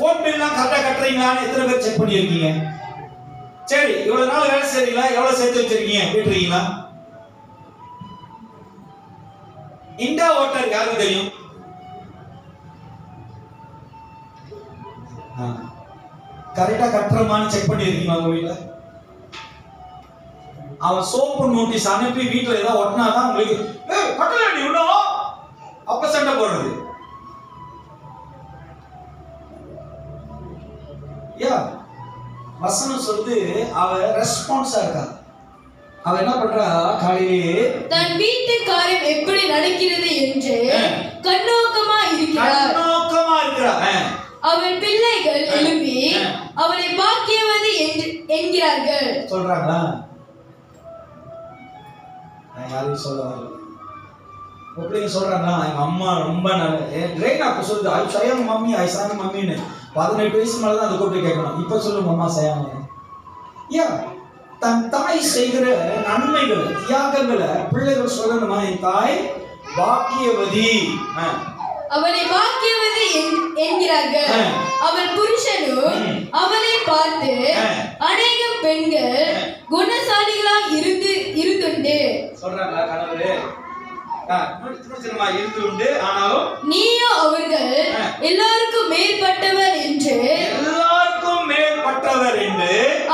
போன் பில்லாம் கரெக்டா கட்டுறீங்களான்னு எத்தனை பேர் செக் பண்ணியிருக்கீங்க? சரி, இவ்வளவு நாள் வேலை செய்றீங்களா? எவ்வளவு சேர்த்து வச்சிருக்கீங்க? கேட்டுருக்கீங்களா? இண்டா ஓட்டர் யாருக்கு தெரியும்? கரெக்டா கட்டுறமான்னு செக் பண்ணிருக்கீங்களா உங்க வீட்டுல? அவன் சோப்பு நோட்டீஸ் அனுப்பி வீட்டுல ஏதாவது ஒட்டினாதான் உங்களுக்கு கட்டல நீ இன்னும் அப்ப சண்டை போடுறது. வசனம் சொல்லுது அவ ரெஸ்பான்ஸா இருக்கா. அவ என்ன பண்றா? காலையிலே தன் வீட்டு காரியம் எப்படி நடக்கிறது என்று கண்ணோக்கமா இருக்கிறார். அவள் பிள்ளைகள் எழுப்பி அவளை பாக்கியவதி என்கிறார்கள். சொல்றாங்களா? நான் யாரையும் சொல்ல வரல. பிள்ளைங்க சொல்றாங்க எங்க அம்மா ரொம்ப நல்ல ரெய்னா அப்ப சொல்லுது ஐ சயம் மம்மி ஐ சாயம் மம்மின்னு 18 வயசு மேலதான் அதை கூப்பிட்டு கேட்கணும். இப்ப சொல்லுங்க அம்மா சயாம ஏன் தன் தாய் செய்கிற நன்மைகளை தியாகங்களை பிள்ளைகள் சொல்லணுமா? என் தாய் பாக்கியவதி, அவளை பாக்கியவதி என்கிறார்கள். அவள் புருஷனும் அவளை பார்த்து அநேக பெண்கள் குணசாலிகளா இருந்துண்டு சொல்றாங்களா கணவரு இருந்து ஆனாலும் நீயோ அவர்கள் எல்லாருக்கும் மேற்பட்டவர் என்று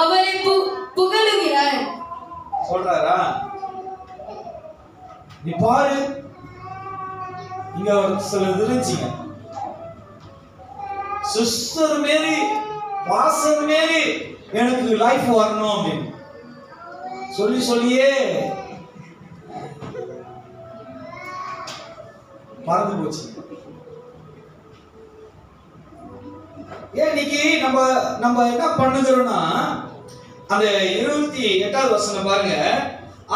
அவளை புகழுகிறார் சொல்றாரா? நீ பாரு, இங்க சில இருந்துச்சுங்க சிஸ்டர் மாரி பாசர் மாரி எனக்கு லைஃப் வரணும் அப்படின்னு சொல்லியே மறந்து போச்சு. ஏன் இன்னைக்கு நம்ம என்ன பண்ணுகிறோம்னா, அந்த 28வது வசனம் பாருங்க.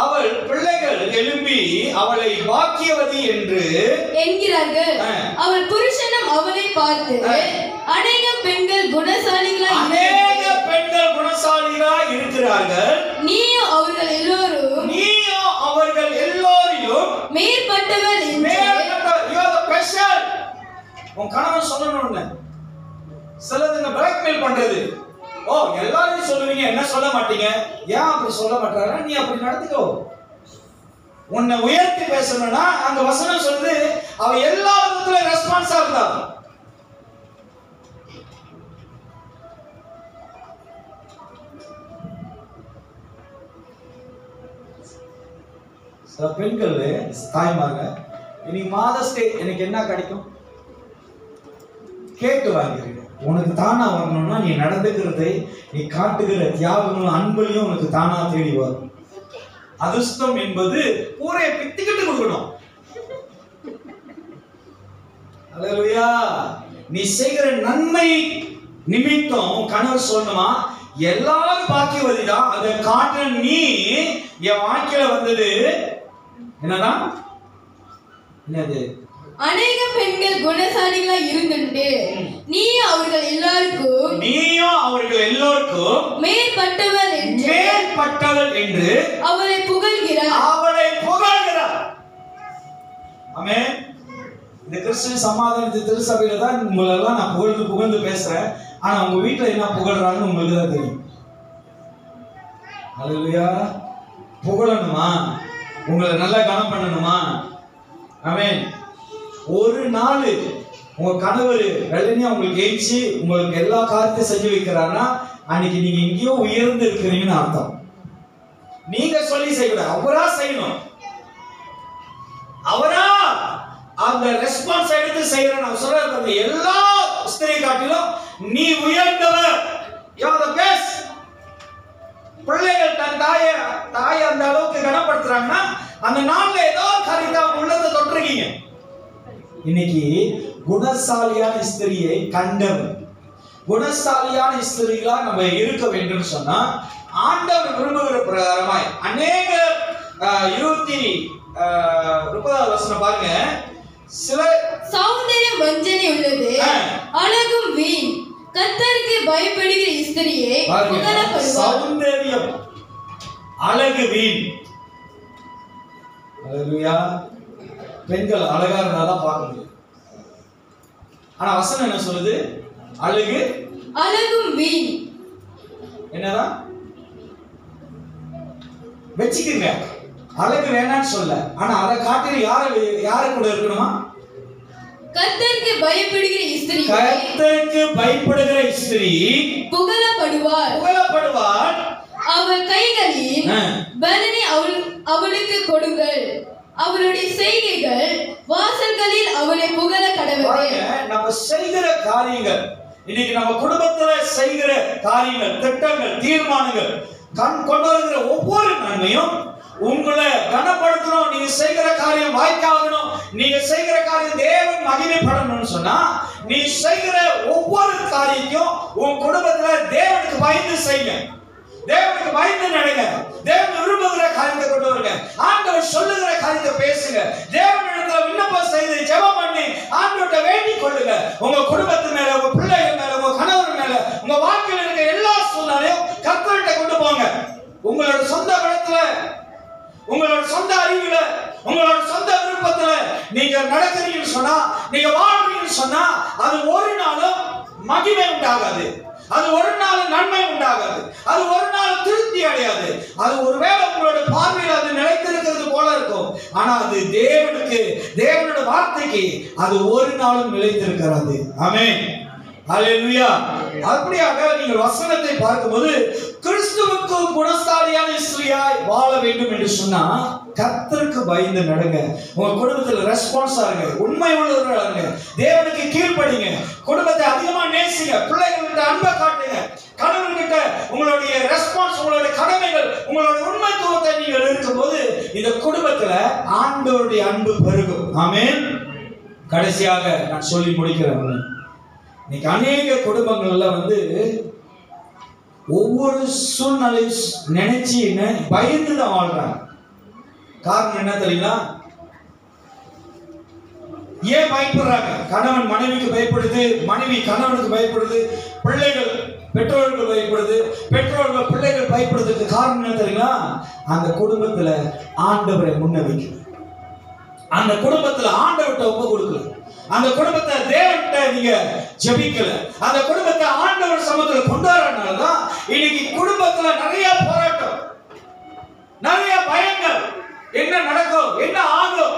அவள் பிள்ளைகள் எழும்பி அவளை பாக்கியவதி என்று என்கிறார்கள். அவள் புருஷனும் அவளை பார்த்து அநேக பெண்கள் குணசாலிகளா இருக்கிறார்கள். நீயோ அவர்கள் எல்லோரிலும் மேற்பட்டவர் உன் கணவன் சொல்லணும்னு சிலதுங்க பிளாக்மெயில் பண்றது. ஓ எல்லாரும் சொல்லுவீங்க, என்ன சொல்ல மாட்டீங்க? ஏன் அப்படி சொல்ல மாட்டாரு? நீ அப்படி நடந்துக்கோ. உன்னை உயர்த்தி பேசணும்னா அங்க வசனம் சொல்லுது அவ எல்லா விதத்துல ரெஸ்பான்ஸா இருந்தா. சில பெண்கள் தாய்மாங்க இன்னைக்கு மாதர்ஸ் டே எனக்கு என்ன கிடைக்கும் கேட்டு வாங்கிறீங்க. உனக்கு தானா வரணும்னா நீ நடந்துக்கிறதை நீ காட்டுகிற தியாகங்களும் அன்பையும் உனக்கு தானா தேடி வரும். அதிர்ஷ்டம் என்பது ஊரைய பித்திக்கிட்டு கொடுக்கணும். அல்லேலூயா. நீ செய்கிற நன்மை நிமித்தம் கணவர் சொல்லணுமா எல்லாரும் பாக்கியவதிதான். அதை காட்டுற நீ என் வாழ்க்கையில வந்தது என்னதான்? என்னது? அநேக பெண்கள் குணசாலிகளா இருந்துண்டு நீயோ அவர்கள் எல்லோருக்கும் மேற்பட்டவள் என்று அவளை புகழ்கிறார். ஆமென். இந்த கிறிஸ்துவின் சமாதானத்து திருச்சபையில தான் உங்களெல்லாம் நான் புகழ்ந்து பேசுறேன். ஆனா உங்க வீட்டுல என்ன புகழ்றாங்கன்னு உங்களுக்கு தான் தெரியும். அல்லேலூயா. புகழணுமா? உங்களை நல்லா கனம் பண்ணணுமா? ஆமென். ஒரு நாள் உங்க கணவர் வெள்ளனியா உங்களுக்கு ஏய்ச்சி உங்களுக்கு எல்லா காரியத்தையும் செஞ்சு வைக்கிறாருன்னா அன்னைக்கு நீங்க எங்கேயோ உயர்ந்து இருக்கிறீங்கன்னு அர்த்தம். நீங்க சொல்லி செய்யக்கூடாது, அவரா செய்யணும். அவரா அந்த ரெஸ்பான்ஸ் எடுத்து செய்யற நான் சொல்றது எல்லா ஸ்திரீ காட்டிலும் நீ உயர்ந்தவர். You are the best. பிள்ளைகள் தன் தாயை அந்த அளவுக்கு கனப்படுத்துறாங்கன்னா அந்த நாள்ல ஏதோ காரியத்தை உள்ளத்தை தொட்டிருக்கீங்க. இன்னைக்கு குணசாலியான ஸ்திரியை கண்டவர், குணசாலியான ஸ்திரீகளா நம்ம இருக்க வேண்டும் சொன்னா ஆண்டவர் விரும்புகிற பிரகாரமாய் அநேக 30வது வசனம் பாருங்க. சில சௌந்தரியம் வஞ்சனை உள்ளது, அழகும் வீண். கர்த்தருக்கு பயப்படுகிற ஸ்திரியே புகழப்படுவார். சௌந்தரியம் அழகு வீண். அல்லேலூயா. பெண்கள் அழகா இருந்தாதான் பார்க்க முடியும். ஆனா வசனம் என்ன சொல்லுது? அழகும் வீண். என்னதான் வெச்சிக்கங்க. அழகு வேணான்னு சொல்ல, ஆனா அதை காட்டில யார கூட இருக்கணுமா? கர்த்தருக்கு பயப்படுகிற ஸ்திரீ புகழப்படுவார். அவள் கைகளின் பலனை அவளுக்கு கொடுங்கள். அவளுடைய செய்கைகள் வாசல்களில் அவளை புகழ கடவுளே. நம்ம செய்கிற காரியங்கள், இன்னைக்கு நம்ம குடும்பத்துல செய்கிற காரியங்கள், திட்டங்கள், தீர்மானங்கள், கொண்டு வருகிற ஒவ்வொரு நன்மையும் உங்களை கனப்படுத்தணும். நீங்க செய்கிற காரியம் வாய்க்காகணும். நீங்க செய்கிற காரியம் தேவன் மகிமைப்படணும்னு சொன்னா நீ செய்கிற ஒவ்வொரு காரியத்தையும் உன் குடும்பத்துல தேவனுக்கு பயந்து செய்யுங்க. தேவனுக்கு பயந்து நடங்க. தேவன் விரும்புகிற காரியத்தை கொண்டு வருங்க. ஆண்டவர் சொல்லுகிற காரியத்தை பேசுங்க. தேவனிடத்துல குடும்பத்து மேல, உங்க பிள்ளைகள் மேல, உங்க கணவர் மேல, உங்க வாழ்க்கையில் இருக்க எல்லா சூழ்நிலையும் கர்த்தர்கிட்ட கொண்டு போங்க. உங்களோட சொந்த பலத்துல, உங்களோட சொந்த அறிவுல, உங்களோட சொந்த விருப்பத்துல நீங்க நடக்கிறீங்கன்னு சொன்னா, நீங்க வாழ்றீங்கன்னு சொன்னா, அது ஒரு நாளும் மகிமை உண்டாகாது, அது ஒரு நாள் நன்மை உண்டாகாது, அது ஒரு நாள் திருப்தி அடையாது. அது ஒருவேளை உங்களோட பார்வையில் அது நிலைத்திருக்கிறது போல இருக்கும், ஆனா அது தேவனுக்கு, தேவனோட வார்த்தைக்கு அது ஒரு நாளும் நிலைத்திருக்கிறது. ஆமென், ஹல்லேலூயா. அப்படியாக நீங்கள் வசனத்தை பார்க்கும்போது கிறிஸ்துவுக்கு குணசாலியான ஸ்திரீயாய் வாழ வேண்டும் என்று சொன்னா கர்த்தருக்கு பயந்து நடங்க. உங்க குடும்பத்தில் ரெஸ்பான்ஸா இருங்க, உண்மை உள்ளவர்களா இருங்க, தேவனுக்கு கீழ்ப்படிங்க, குடும்பத்தை அதிகமா நேசிங்க, பிள்ளைகள்கிட்ட அன்பை காட்டுங்க, கணவன்கிட்ட உங்களுடைய ரெஸ்பான்ஸ், உங்களுடைய கடமைகள், உங்களுடைய உண்மைத்துவத்தை நீங்கள் இருக்கும்போது இந்த குடும்பத்துல ஆண்டவருடைய அன்பு பெருகும். ஆமென். கடைசியாக நான் சொல்லி முடிக்கிறேன். இன்னைக்கு அநேக குடும்பங்கள்ல ஒவ்வொரு சூழ்நிலை நினைச்சு பயந்துதான் வாழ்றாங்க. காரணம் என்ன தெரியுங்களா? ஏன் பயப்படுறாங்க? கணவன் மனைவிக்கு பயப்படுது, மனைவி கணவனுக்கு பயப்படுது, பிள்ளைகள் பெற்றோர்கள் பயப்படுது, பெற்றோர்கள் பிள்ளைகள் பயப்படுறதுக்கு காரணம் என்ன தெரியுங்களா? அந்த குடும்பத்துல ஆண்டவரை முன்ன வைக்கல, அந்த குடும்பத்துல ஆண்டவர்கிட்ட ஒப்பு கொடுக்கல, அந்த குடும்பத்தை தேவன்கிட்ட நீங்க ஜெபிக்கல, அந்த குடும்பத்தை ஆண்டவர் சமூகத்துல கொண்டாடுறதுனாலதான் இன்னைக்கு குடும்பத்துல நிறைய போராட்டம், நிறைய பயங்கள். என்ன நடக்கும், என்ன ஆகும்,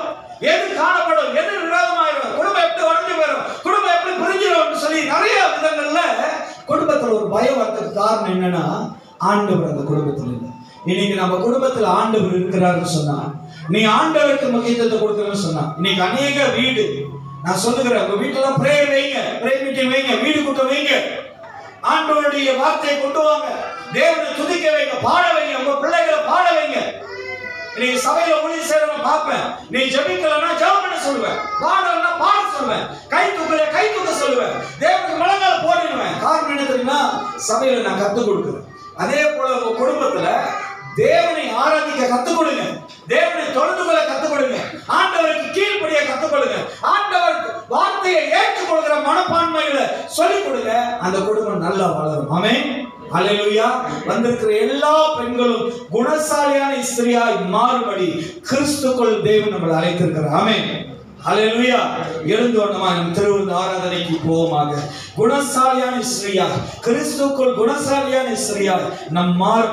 எது காணப்படும், எது விரோதமாயிரும், குடும்பம் எப்படி உடஞ்சு போயிடும், குடும்பம் எப்படி பிரிஞ்சிடும் சொல்லி நிறைய விதங்கள்ல குடும்பத்துல ஒரு பயம் வரதுக்கு காரணம் என்னன்னா ஆண்டவர் அந்த குடும்பத்துல இல்லை. இன்னைக்கு நம்ம குடும்பத்துல ஆண்டவர் இருக்கிறாருன்னு சொன்னா, நீ ஆண்டவருக்கு முக்கியத்துவத்தை கொடுக்கணும்னு சொன்னா, இன்னைக்கு அநேக வீடு, நான் சொல்லுகிறேன், உங்க வீட்டுல பிரேயர் வைங்க, பிரேயர் மீட்டிங் வைங்க, வீடு கூட்டம் வைங்க, ஆண்டவருடைய வார்த்தையை கொண்டு வாங்க, தேவனை துதிக்க வைங்க, பாட வைங்க, உங்க பிள்ளைகளை பாட வைங்க. நீ சபையில ஊழியம் செய்யறவங்க பார்ப்பேன், நீ ஜெபிக்கலன்னா ஜெபம் பண்ண சொல்லுவேன், பாடலன்னா பாட சொல்லுவேன், கை தூக்க சொல்லுவேன், தேவனுக்கு முழங்கால போடுவேன். காரணம் என்ன தெரியுமா? சபையில நான் கத்துக் கொடுக்குறேன். அதே போல உங்க குடும்பத்துல தேவனை ஆராதிக்க கத்துக் கொடுங்க, தேவனை தொழுது கொள்ள கத்துக் கொடுங்க, ஆண்டவருக்கு கீழ்ப்படிய கத்துக் கொடுங்க, ஆண்டவர் வார்த்தையை ஏற்றுக்கொள்கிற மனப்பான்மைகளை சொல்லிக் கொடுங்க. அந்த குடும்பம் நல்லா வளரும். ஆமென், ஹல்லேலூயா. வந்திருக்கிற எல்லா பெண்களும் குணசாலியான ஸ்திரியாய் மாறுபடி கிறிஸ்துக்குள் தேவன் நம்மளை அழைத்திருக்கிறார். ஆமென், ஹல்லேலூயா. எழுந்து வண்ணமா நம் திருவிருந்து ஆராதனைக்கு போவோமாக. குணசாலியான ஸ்திரியாய், கிறிஸ்துக்குள் குணசாலியான ஸ்திரியாய் நம் மாறு